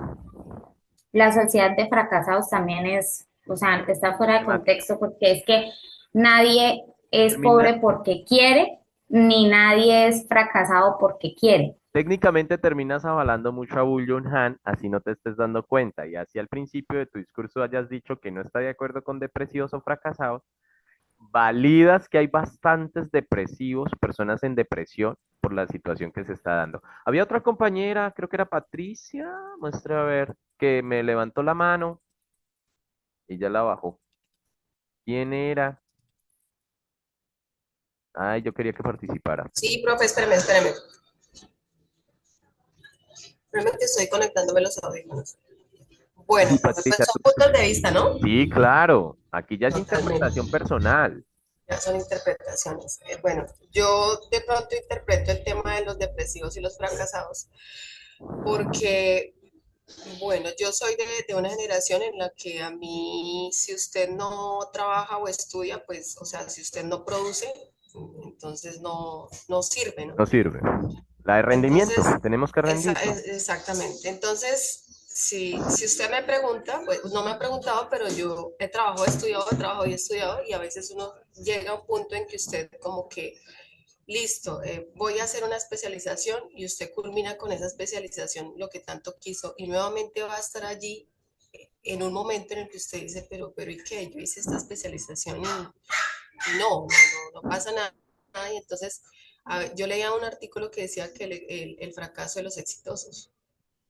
Speaker 8: la sociedad de fracasados también es, o sea, está fuera de
Speaker 1: temática.
Speaker 8: contexto porque es que nadie es
Speaker 1: Termina,
Speaker 8: pobre porque quiere, ni nadie es fracasado porque quiere.
Speaker 1: técnicamente terminas avalando mucho a Bull Han, así no te estés dando cuenta. Y así al principio de tu discurso hayas dicho que no está de acuerdo con depresivos o fracasados, validas que hay bastantes depresivos, personas en depresión por la situación que se está dando. Había otra compañera, creo que era Patricia, muestra a ver, que me levantó la mano y ya la bajó. ¿Quién era? Ay, yo quería que participara.
Speaker 3: Sí, profe, espéreme. Espéreme que estoy conectándome los audífonos. Bueno,
Speaker 1: Sí,
Speaker 3: profe, pues
Speaker 1: Patricia,
Speaker 3: son puntos de vista, ¿no?
Speaker 1: sí, claro. Aquí ya es
Speaker 3: Totalmente.
Speaker 1: interpretación personal.
Speaker 3: Ya son interpretaciones. Bueno, yo de pronto interpreto el tema de los depresivos y los fracasados porque, bueno, yo soy de una generación en la que a mí, si usted no trabaja o estudia, pues, o sea, si usted no produce, entonces no sirve, ¿no?
Speaker 1: No sirve. La de rendimiento,
Speaker 3: Entonces,
Speaker 1: tenemos que rendir, ¿no?
Speaker 3: exactamente. Entonces, si usted me pregunta, pues no me ha preguntado, pero yo he trabajado, he trabajado y he estudiado, y a veces uno llega a un punto en que usted como que, listo, voy a hacer una especialización y usted culmina con esa especialización lo que tanto quiso y nuevamente va a estar allí en un momento en el que usted dice, pero ¿y qué? Yo hice esta especialización y no pasa nada. Y entonces, yo leía un artículo que decía que el fracaso de los exitosos.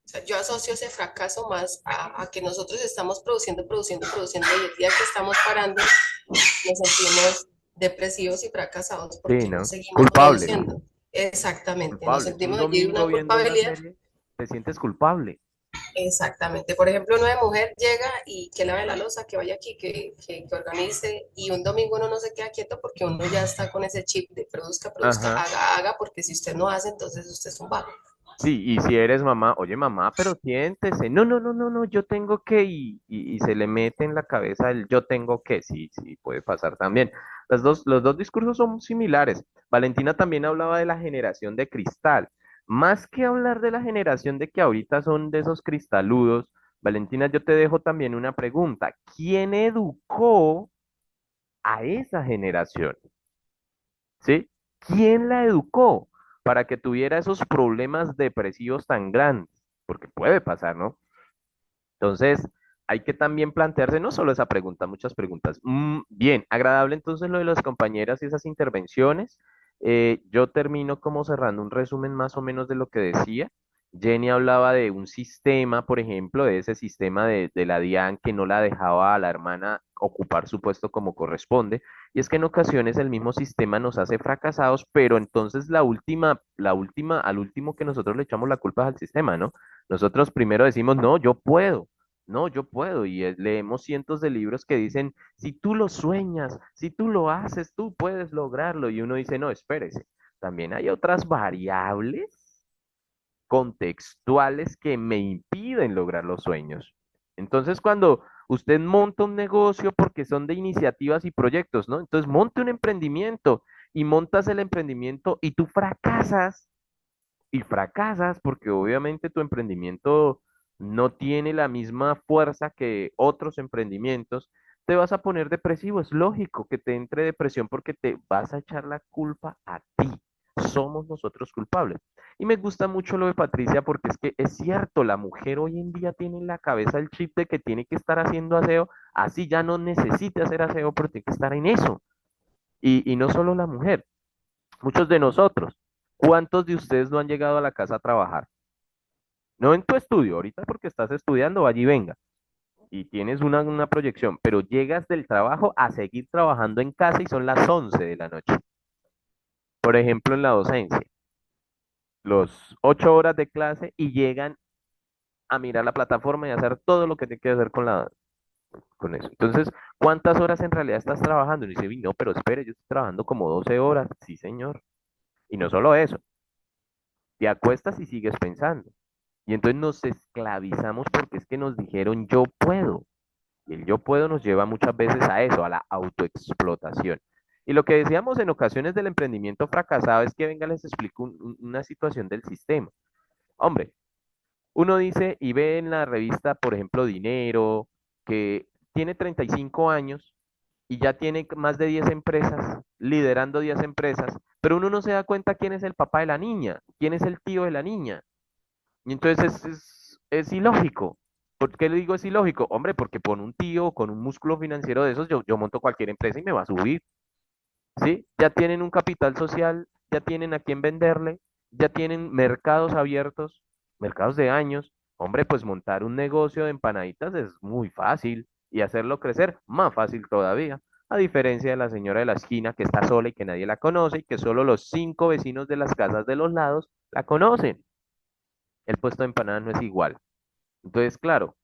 Speaker 3: O sea, yo asocio ese fracaso más a que nosotros estamos produciendo, y el día que estamos parando nos sentimos depresivos y fracasados
Speaker 1: Sí,
Speaker 3: porque no
Speaker 1: ¿no?
Speaker 3: seguimos
Speaker 1: Culpables,
Speaker 3: produciendo. Exactamente, nos
Speaker 1: culpables. Un
Speaker 3: sentimos allí
Speaker 1: domingo
Speaker 3: una
Speaker 1: viendo una
Speaker 3: culpabilidad.
Speaker 1: serie te sientes culpable.
Speaker 3: Exactamente. Por ejemplo, una mujer llega y que lave la loza, que vaya aquí, que organice, y un domingo uno no se queda quieto porque uno ya está con ese chip de produzca, produzca,
Speaker 1: Ajá.
Speaker 3: haga, porque si usted no hace, entonces usted es un vago.
Speaker 1: Sí, y si eres mamá, oye mamá, pero siéntese, no, no, no, no, no, yo tengo que, y se le mete en la cabeza el yo tengo que, sí, sí, puede pasar también. Los dos discursos son similares. Valentina también hablaba de la generación de cristal. Más que hablar de la generación de que ahorita son de esos cristaludos, Valentina, yo te dejo también una pregunta. ¿Quién educó a esa generación? ¿Sí? ¿Quién la educó para que tuviera esos problemas depresivos tan grandes? Porque puede pasar, ¿no? Entonces, hay que también plantearse no solo esa pregunta, muchas preguntas. Bien, agradable entonces lo de las compañeras y esas intervenciones. Yo termino como cerrando un resumen más o menos de lo que decía. Jenny hablaba de un sistema, por ejemplo, de ese sistema de la DIAN que no la dejaba a la hermana ocupar su puesto como corresponde. Y es que en ocasiones el mismo sistema nos hace fracasados, pero entonces al último que nosotros le echamos la culpa es al sistema, ¿no? Nosotros primero decimos, no, yo puedo. No, yo puedo. Y leemos cientos de libros que dicen, si tú lo sueñas, si tú lo haces, tú puedes lograrlo. Y uno dice, no, espérese. También hay otras variables contextuales que me impiden lograr los sueños. Entonces, cuando usted monta un negocio porque son de iniciativas y proyectos, ¿no? Entonces, monte un emprendimiento y montas el emprendimiento y tú fracasas y fracasas porque obviamente tu emprendimiento no tiene la misma fuerza que otros emprendimientos, te vas a poner depresivo. Es lógico que te entre depresión porque te vas a echar la culpa a ti. Somos nosotros culpables. Y me gusta mucho lo de Patricia porque es que es cierto, la mujer hoy en día tiene en la cabeza el chip de que tiene que estar haciendo aseo, así ya no necesite hacer aseo, pero tiene que estar en eso. Y no solo la mujer, muchos de nosotros. ¿Cuántos de ustedes no han llegado a la casa a trabajar? No en tu estudio, ahorita porque estás estudiando, allí venga, y tienes una proyección, pero llegas del trabajo a seguir trabajando en casa y son las 11 de la noche. Por ejemplo, en la docencia, los 8 horas de clase y llegan a mirar la plataforma y hacer todo lo que tiene que hacer con eso. Entonces, ¿cuántas horas en realidad estás trabajando? Y dice, "Uy, no, pero espere, yo estoy trabajando como 12 horas. Sí, señor. Y no solo eso, te acuestas y sigues pensando. Y entonces nos esclavizamos porque es que nos dijeron yo puedo. Y el yo puedo nos lleva muchas veces a eso, a la autoexplotación. Y lo que decíamos en ocasiones del emprendimiento fracasado es que, venga, les explico una situación del sistema. Hombre, uno dice y ve en la revista, por ejemplo, Dinero, que tiene 35 años y ya tiene más de 10 empresas, liderando 10 empresas, pero uno no se da cuenta quién es el papá de la niña, quién es el tío de la niña. Y entonces es ilógico. ¿Por qué le digo es ilógico? Hombre, porque con un tío, con un músculo financiero de esos, yo monto cualquier empresa y me va a subir, ¿sí? Ya tienen un capital social, ya tienen a quién venderle, ya tienen mercados abiertos, mercados de años. Hombre, pues montar un negocio de empanaditas es muy fácil y hacerlo crecer más fácil todavía. A diferencia de la señora de la esquina que está sola y que nadie la conoce y que solo los 5 vecinos de las casas de los lados la conocen. El puesto de empanadas no es igual. Entonces, claro,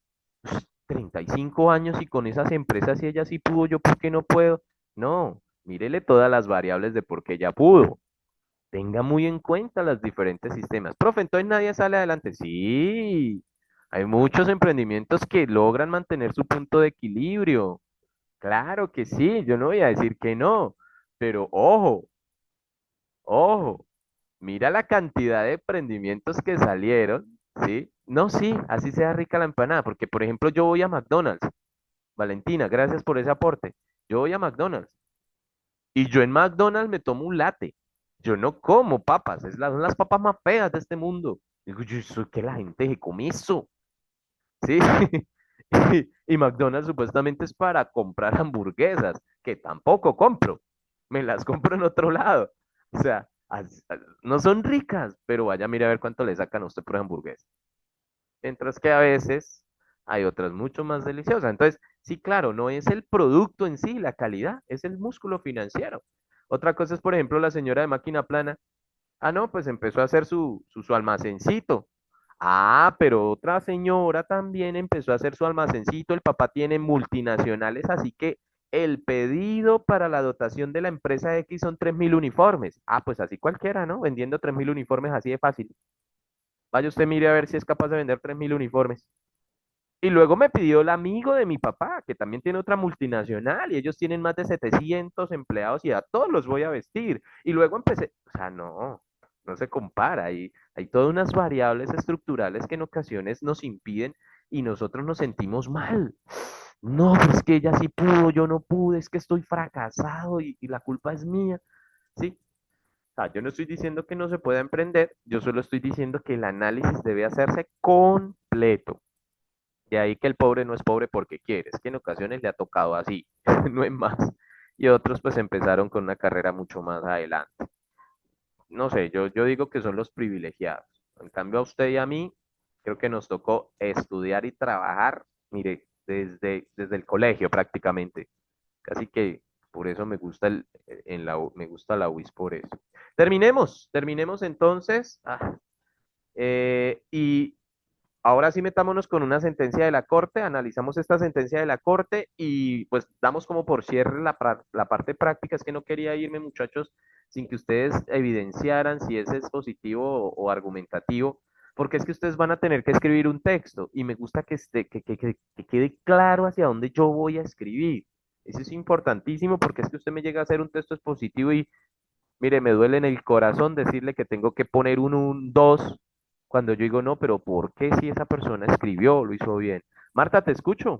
Speaker 1: 35 años y con esas empresas, si ella sí pudo, yo por qué no puedo. No, mírele todas las variables de por qué ella pudo. Tenga muy en cuenta los diferentes sistemas. Profe, entonces nadie sale adelante. Sí, hay muchos emprendimientos que logran mantener su punto de equilibrio. Claro que sí, yo no voy a decir que no, pero ojo, ojo. Mira la cantidad de emprendimientos que salieron, ¿sí? No, sí, así sea rica la empanada, porque por ejemplo yo voy a McDonald's, Valentina, gracias por ese aporte. Yo voy a McDonald's y yo en McDonald's me tomo un latte. Yo no como papas, son las papas más feas de este mundo. Digo, yo soy que la gente se come eso, ¿sí? Y McDonald's supuestamente es para comprar hamburguesas, que tampoco compro. Me las compro en otro lado. O sea, no son ricas, pero vaya, mire a ver cuánto le sacan a usted por hamburguesa. Mientras que a veces hay otras mucho más deliciosas. Entonces, sí, claro, no es el producto en sí, la calidad, es el músculo financiero. Otra cosa es, por ejemplo, la señora de máquina plana. Ah, no, pues empezó a hacer su almacencito. Ah, pero otra señora también empezó a hacer su almacencito. El papá tiene multinacionales, así que el pedido para la dotación de la empresa X son 3.000 uniformes. Ah, pues así cualquiera, ¿no? Vendiendo 3.000 uniformes así de fácil. Vaya usted mire a ver si es capaz de vender 3.000 uniformes. Y luego me pidió el amigo de mi papá, que también tiene otra multinacional, y ellos tienen más de 700 empleados y a todos los voy a vestir. Y luego empecé, o sea, no, no se compara. Hay todas unas variables estructurales que en ocasiones nos impiden y nosotros nos sentimos mal. No, pues que ella sí pudo, yo no pude, es que estoy fracasado y la culpa es mía. Sí, o sea, yo no estoy diciendo que no se pueda emprender, yo solo estoy diciendo que el análisis debe hacerse completo. De ahí que el pobre no es pobre porque quiere, es que en ocasiones le ha tocado así, no es más. Y otros pues empezaron con una carrera mucho más adelante. No sé, yo digo que son los privilegiados. En cambio a usted y a mí, creo que nos tocó estudiar y trabajar, mire, desde el colegio prácticamente. Casi que por eso me gusta me gusta la UIS por eso. Terminemos entonces. Y ahora sí metámonos con una sentencia de la Corte, analizamos esta sentencia de la Corte y pues damos como por cierre la parte práctica. Es que no quería irme, muchachos, sin que ustedes evidenciaran si ese es positivo o argumentativo, porque es que ustedes van a tener que escribir un texto y me gusta que quede claro hacia dónde yo voy a escribir. Eso es importantísimo porque es que usted me llega a hacer un texto expositivo y mire, me duele en el corazón decirle que tengo que poner un 2 cuando yo digo no, pero ¿por qué si esa persona escribió, lo hizo bien? Marta, te escucho.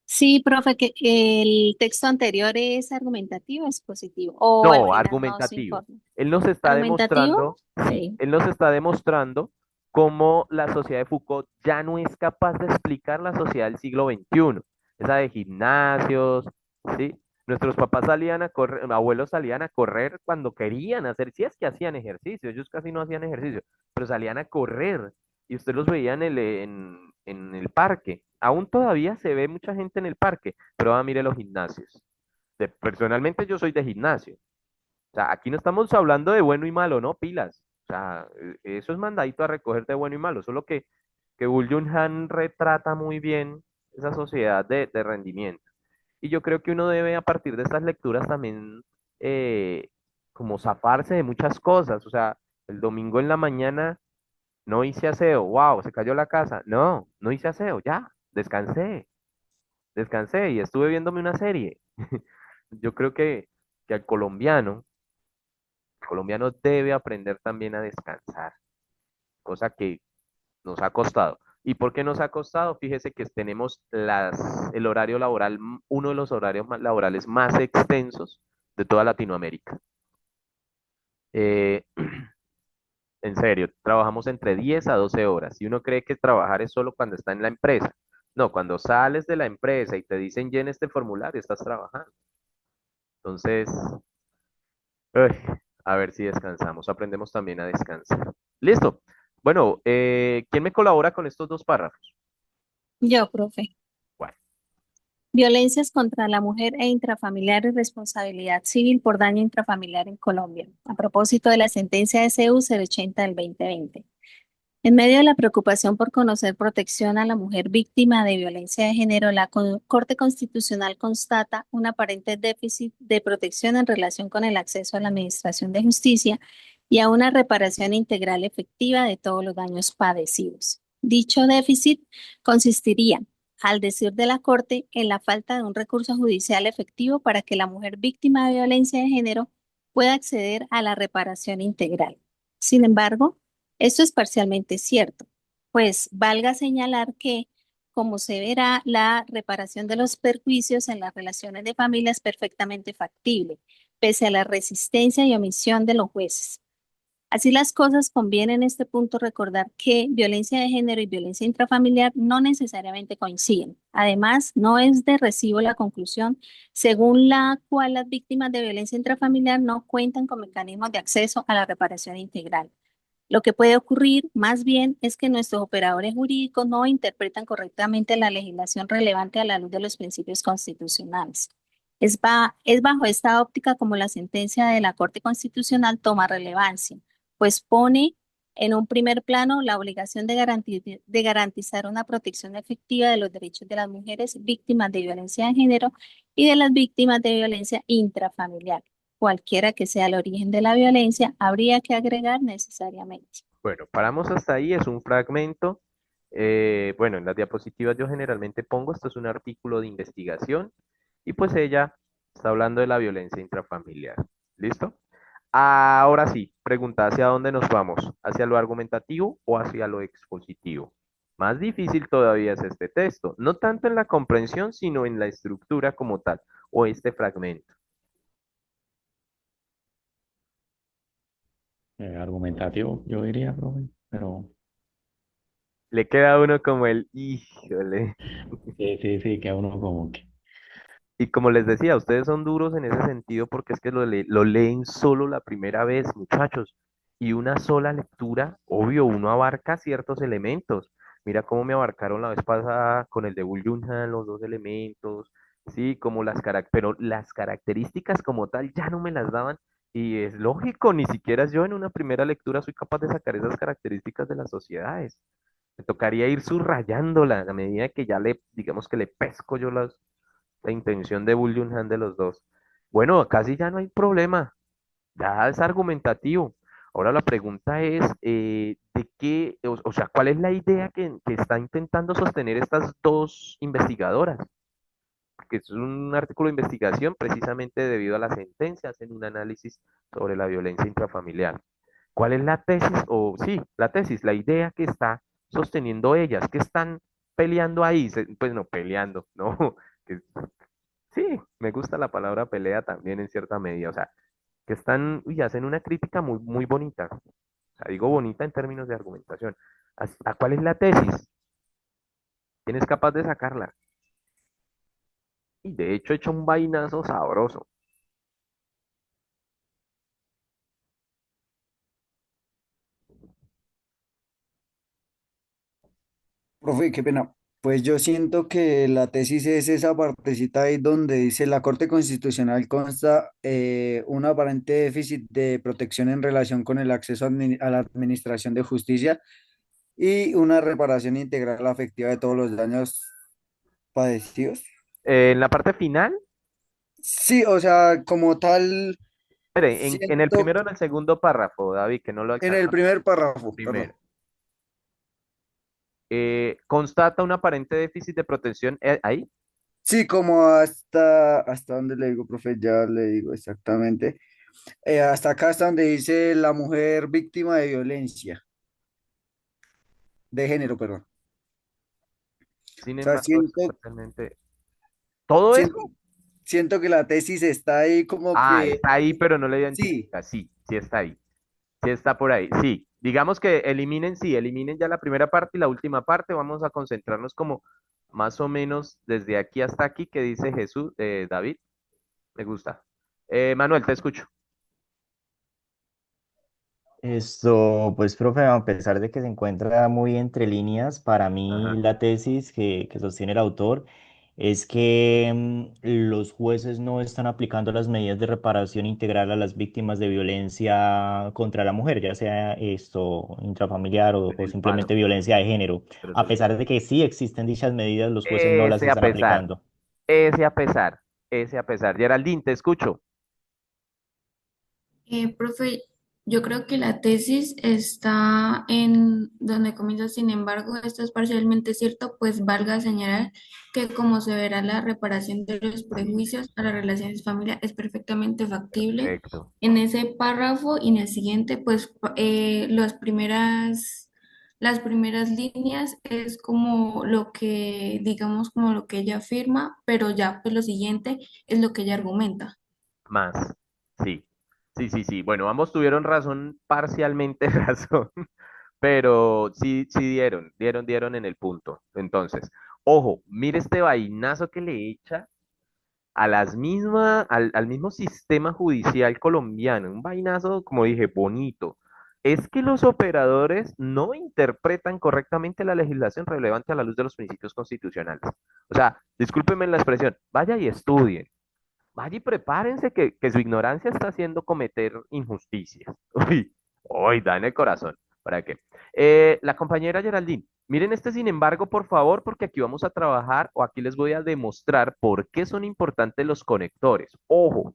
Speaker 2: Sí, profe, que el texto anterior es argumentativo, o es positivo, o al
Speaker 1: No,
Speaker 2: final nos
Speaker 1: argumentativo.
Speaker 2: informa.
Speaker 1: Él nos está
Speaker 2: ¿Argumentativo?
Speaker 1: demostrando, sí,
Speaker 2: Sí.
Speaker 1: él nos está demostrando cómo la sociedad de Foucault ya no es capaz de explicar la sociedad del siglo XXI. Esa de gimnasios, ¿sí? Nuestros papás salían a correr, abuelos salían a correr cuando querían hacer, si es que hacían ejercicio, ellos casi no hacían ejercicio, pero salían a correr y usted los veía en el parque. Aún todavía se ve mucha gente en el parque, pero ahora mire los gimnasios. Personalmente yo soy de gimnasio. O sea, aquí no estamos hablando de bueno y malo, ¿no? Pilas. O sea, eso es mandadito a recoger de bueno y malo, solo que Bull Jung Han retrata muy bien esa sociedad de rendimiento. Y yo creo que uno debe, a partir de estas lecturas, también como zafarse de muchas cosas. O sea, el domingo en la mañana no hice aseo, wow, se cayó la casa. No, no hice aseo, ya, descansé y estuve viéndome una serie. Yo creo que el colombiano debe aprender también a descansar, cosa que nos ha costado. ¿Y por qué nos ha costado? Fíjese que tenemos el horario laboral, uno de los horarios laborales más extensos de toda Latinoamérica. Eh, en serio, trabajamos entre 10 a 12 horas y uno cree que trabajar es solo cuando está en la empresa. No, cuando sales de la empresa y te dicen llena este formulario, estás trabajando. Entonces, uy, a ver si descansamos, aprendemos también a descansar. Listo. Bueno, ¿quién me colabora con estos dos párrafos?
Speaker 2: Yo, profe.
Speaker 1: Bueno,
Speaker 2: Violencias contra la mujer e intrafamiliar y responsabilidad civil por daño intrafamiliar en Colombia. A propósito de la sentencia de CEU 080 del 2020. En medio de la preocupación por conocer protección a la mujer víctima de violencia de género, la Corte Constitucional constata un aparente déficit de protección en relación con el acceso a la administración de justicia y a una reparación integral efectiva de todos los daños padecidos. Dicho déficit consistiría, al decir de la Corte, en la falta de un recurso judicial efectivo para que la mujer víctima de violencia de género pueda acceder a la reparación integral. Sin embargo, esto es parcialmente cierto, pues valga señalar que, como se verá, la reparación de los perjuicios en las relaciones de familia es perfectamente factible, pese a la resistencia y omisión de los jueces. Así las cosas, conviene en este punto recordar que violencia de género y violencia intrafamiliar no necesariamente coinciden. Además, no es de recibo la conclusión según la cual las víctimas de violencia intrafamiliar no cuentan con mecanismos de acceso a la reparación integral. Lo que puede ocurrir más bien es que nuestros operadores jurídicos no interpretan correctamente la legislación relevante a la luz de los principios constitucionales. Es bajo esta óptica como la sentencia de la Corte Constitucional toma relevancia, pues pone En un primer plano, la obligación de garantizar una protección efectiva de los derechos de las mujeres víctimas de violencia de género y de las víctimas de violencia intrafamiliar. Cualquiera que sea el origen de la violencia, habría que agregar necesariamente.
Speaker 1: Bueno, paramos hasta ahí, es un fragmento. Bueno, en las diapositivas yo generalmente pongo, esto es un artículo de investigación y pues ella está hablando de la violencia intrafamiliar. ¿Listo? Ahora sí, pregunta hacia dónde nos vamos, hacia lo argumentativo o hacia lo expositivo. Más difícil todavía es este texto, no tanto en la comprensión, sino en la estructura como tal, o este fragmento.
Speaker 9: Argumentativo, yo diría, profe, pero
Speaker 1: Le queda a uno como el, híjole.
Speaker 9: sí, que a uno como que,
Speaker 1: Y como les decía, ustedes son duros en ese sentido porque es que lo leen solo la primera vez, muchachos. Y una sola lectura, obvio, uno abarca ciertos elementos. Mira cómo me abarcaron la vez pasada con el de Bull Yunhan, los dos elementos, sí, como pero las características como tal ya no me las daban. Y es lógico, ni siquiera yo en una primera lectura soy capaz de sacar esas características de las sociedades. Me tocaría ir subrayándolas a medida que ya digamos que le pesco yo la intención de Bull Yunhan de los dos. Bueno, casi ya no hay problema, ya es argumentativo. Ahora la pregunta es, ¿de qué, o sea, cuál es la idea que está intentando sostener estas dos investigadoras? Porque es un artículo de investigación precisamente debido a la sentencia, hacen un análisis sobre la violencia intrafamiliar. ¿Cuál es la tesis? O sí, la tesis, la idea que está sosteniendo ellas, que están peleando ahí, pues no peleando, no, que sí, me gusta la palabra pelea también en cierta medida, o sea, que están y hacen una crítica muy, muy bonita. O sea, digo bonita en términos de argumentación. ¿A cuál es la tesis? ¿Quién es capaz de sacarla? Y de hecho, he hecho un vainazo sabroso.
Speaker 4: Profe, qué pena. Pues yo siento que la tesis es esa partecita ahí donde dice la Corte Constitucional consta un aparente déficit de protección en relación con el acceso a la administración de justicia y una reparación integral afectiva de todos los daños padecidos.
Speaker 1: En la parte final,
Speaker 4: Sí, o sea, como tal,
Speaker 1: espere, en el
Speaker 4: siento
Speaker 1: primero o en el segundo párrafo, David, que no lo
Speaker 4: en el
Speaker 1: alcanza.
Speaker 4: primer párrafo,
Speaker 1: Primero.
Speaker 4: perdón.
Speaker 1: Constata un aparente déficit de protección ahí.
Speaker 4: Sí, como hasta dónde le digo, profe, ya le digo exactamente. Hasta acá, hasta donde dice la mujer víctima de violencia, de género, perdón.
Speaker 1: Sin
Speaker 4: O sea,
Speaker 1: embargo, es totalmente. ¿Todo
Speaker 4: siento,
Speaker 1: eso?
Speaker 4: siento que la tesis está ahí como
Speaker 1: Ah,
Speaker 4: que,
Speaker 1: está ahí, pero no la
Speaker 4: sí,
Speaker 1: identifica. Sí, sí está ahí. Sí está por ahí. Sí, digamos que eliminen, sí, eliminen ya la primera parte y la última parte. Vamos a concentrarnos como más o menos desde aquí hasta aquí que dice Jesús, David. Me gusta. Manuel, te escucho.
Speaker 7: Esto, pues, profe, a pesar de que se encuentra muy entre líneas, para mí
Speaker 1: Ajá.
Speaker 7: la tesis que sostiene el autor es que los jueces no están aplicando las medidas de reparación integral a las víctimas de violencia contra la mujer, ya sea esto intrafamiliar
Speaker 1: En
Speaker 7: o
Speaker 1: el palo,
Speaker 7: simplemente violencia de género.
Speaker 1: pero eso
Speaker 7: A
Speaker 1: es
Speaker 7: pesar de que sí existen dichas medidas, los jueces no las
Speaker 1: ese a
Speaker 7: están
Speaker 1: pesar,
Speaker 7: aplicando.
Speaker 1: ese a pesar, ese a pesar. Geraldine, te escucho.
Speaker 5: Profe, yo creo que la tesis está en donde comienza, sin embargo, esto es parcialmente cierto, pues valga señalar que como se verá, la reparación de los
Speaker 1: Sí,
Speaker 5: prejuicios a las relaciones familiares es perfectamente factible.
Speaker 1: perfecto.
Speaker 5: En ese párrafo y en el siguiente, pues las primeras líneas es como lo que, digamos, como lo que ella afirma, pero ya pues lo siguiente es lo que ella argumenta.
Speaker 1: Más. Sí, sí. Bueno, ambos tuvieron razón, parcialmente razón, pero sí, sí dieron en el punto. Entonces, ojo, mire este vainazo que le echa a al mismo sistema judicial colombiano. Un vainazo, como dije, bonito. Es que los operadores no interpretan correctamente la legislación relevante a la luz de los principios constitucionales. O sea, discúlpenme la expresión, vaya y estudien. Vaya y prepárense que su ignorancia está haciendo cometer injusticias. Uy, uy, da en el corazón. ¿Para qué? La compañera Geraldine, miren este sin embargo, por favor, porque aquí vamos a trabajar o aquí les voy a demostrar por qué son importantes los conectores. Ojo,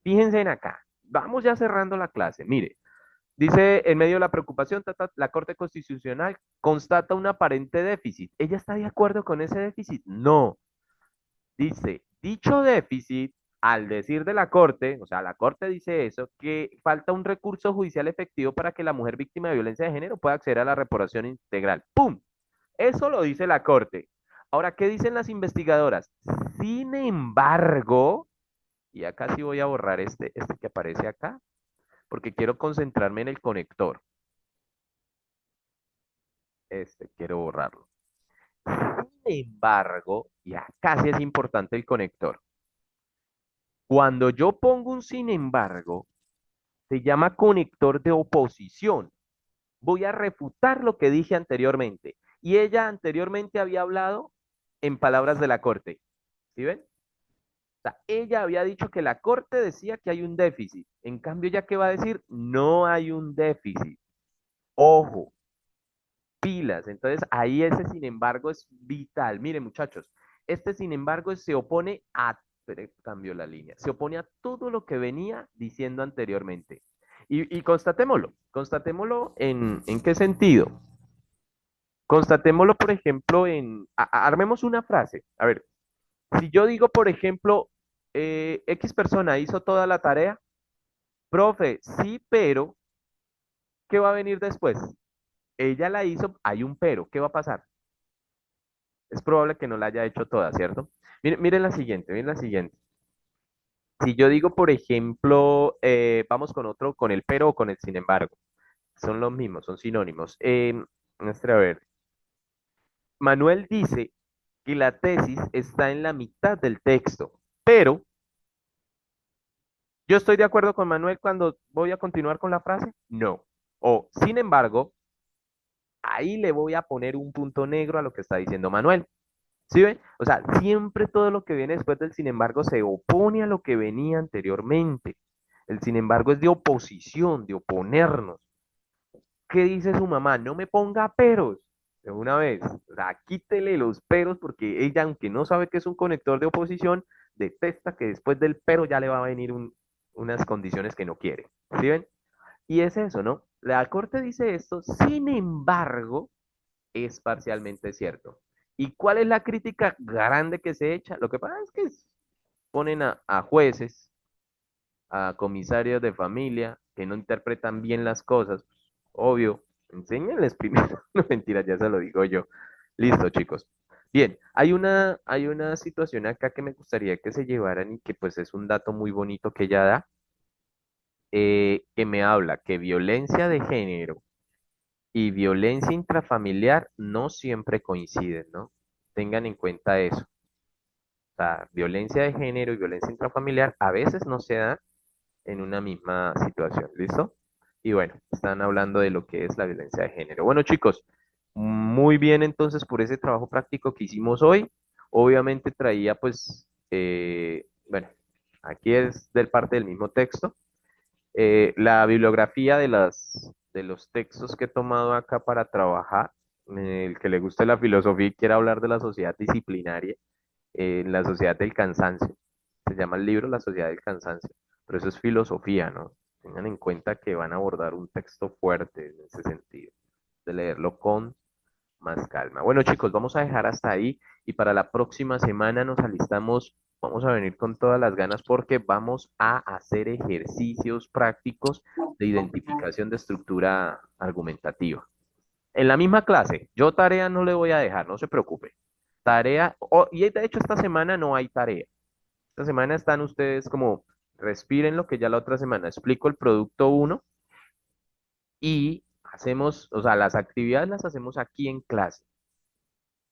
Speaker 1: fíjense en acá. Vamos ya cerrando la clase. Mire, dice en medio de la preocupación, la Corte Constitucional constata un aparente déficit. ¿Ella está de acuerdo con ese déficit? No. Dice, dicho déficit, al decir de la Corte, o sea, la Corte dice eso, que falta un recurso judicial efectivo para que la mujer víctima de violencia de género pueda acceder a la reparación integral. ¡Pum! Eso lo dice la Corte. Ahora, ¿qué dicen las investigadoras? Sin embargo, y acá sí voy a borrar este que aparece acá, porque quiero concentrarme en el conector. Quiero borrarlo. Sin embargo, y acá sí es importante el conector. Cuando yo pongo un sin embargo, se llama conector de oposición. Voy a refutar lo que dije anteriormente. Y ella anteriormente había hablado en palabras de la Corte. ¿Sí ven? O sea, ella había dicho que la Corte decía que hay un déficit. En cambio, ¿ya qué va a decir? No hay un déficit. Ojo, pilas. Entonces, ahí ese sin embargo es vital. Miren, muchachos, este sin embargo se opone a, cambio la línea, se opone a todo lo que venía diciendo anteriormente. Y constatémoslo en qué sentido. Constatémoslo, por ejemplo, armemos una frase. A ver, si yo digo, por ejemplo, X persona hizo toda la tarea, profe, sí, pero, ¿qué va a venir después? Ella la hizo, hay un pero, ¿qué va a pasar? Es probable que no la haya hecho toda, ¿cierto? Miren la siguiente, miren la siguiente. Si yo digo, por ejemplo, vamos con otro, con el pero o con el sin embargo. Son los mismos, son sinónimos. A ver, Manuel dice que la tesis está en la mitad del texto, pero ¿yo estoy de acuerdo con Manuel cuando voy a continuar con la frase? No. O, sin embargo, ahí le voy a poner un punto negro a lo que está diciendo Manuel. ¿Sí ven? O sea, siempre todo lo que viene después del sin embargo se opone a lo que venía anteriormente. El sin embargo es de oposición, de oponernos. ¿Qué dice su mamá? No me ponga peros. De una vez, o sea, quítele los peros porque ella, aunque no sabe que es un conector de oposición, detesta que después del pero ya le va a venir unas condiciones que no quiere. ¿Sí ven? Y es eso, ¿no? La Corte dice esto, sin embargo, es parcialmente cierto. ¿Y cuál es la crítica grande que se echa? Lo que pasa es que ponen a jueces, a comisarios de familia que no interpretan bien las cosas. Pues, obvio, enséñenles primero. No, mentira, ya se lo digo yo. Listo, chicos. Bien, hay una situación acá que me gustaría que se llevaran y que pues es un dato muy bonito que ella da, que me habla que violencia de género y violencia intrafamiliar no siempre coinciden, ¿no? Tengan en cuenta eso. O sea, violencia de género y violencia intrafamiliar a veces no se dan en una misma situación, ¿listo? Y bueno, están hablando de lo que es la violencia de género. Bueno, chicos, muy bien entonces por ese trabajo práctico que hicimos hoy. Obviamente traía pues, bueno, aquí es del parte del mismo texto. La bibliografía de los textos que he tomado acá para trabajar, el que le guste la filosofía y quiera hablar de la sociedad disciplinaria, la sociedad del cansancio. Se llama el libro La sociedad del cansancio, pero eso es filosofía, ¿no? Tengan en cuenta que van a abordar un texto fuerte en ese sentido, de leerlo con más calma. Bueno, chicos, vamos a dejar hasta ahí y para la próxima semana nos alistamos, vamos a venir con todas las ganas porque vamos a hacer ejercicios prácticos de identificación de estructura argumentativa. En la misma clase, yo tarea no le voy a dejar, no se preocupe. Tarea, y de hecho esta semana no hay tarea. Esta semana están ustedes como, respiren lo que ya la otra semana explico el producto uno y hacemos, o sea, las actividades las hacemos aquí en clase.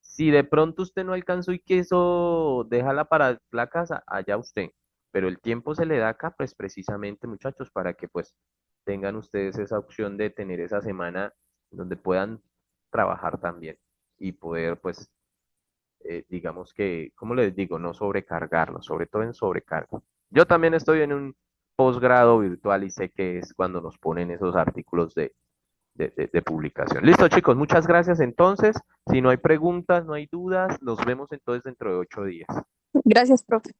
Speaker 1: Si de pronto usted no alcanzó y quiso déjala para la casa, allá usted. Pero el tiempo se le da acá, pues precisamente, muchachos, para que pues tengan ustedes esa opción de tener esa semana donde puedan trabajar también y poder, pues, digamos que, ¿cómo les digo? No sobrecargarnos, sobre todo en sobrecargo. Yo también estoy en un posgrado virtual y sé que es cuando nos ponen esos artículos de publicación. Listo, chicos, muchas gracias entonces. Si no hay preguntas, no hay dudas, nos vemos entonces dentro de 8 días.
Speaker 11: Gracias, profe.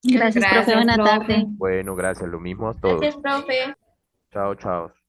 Speaker 2: Gracias, profe.
Speaker 5: Gracias,
Speaker 2: Buena
Speaker 5: profe.
Speaker 2: tarde.
Speaker 1: Bueno, gracias, lo mismo a todos.
Speaker 5: Gracias, profe.
Speaker 1: Chao, chao.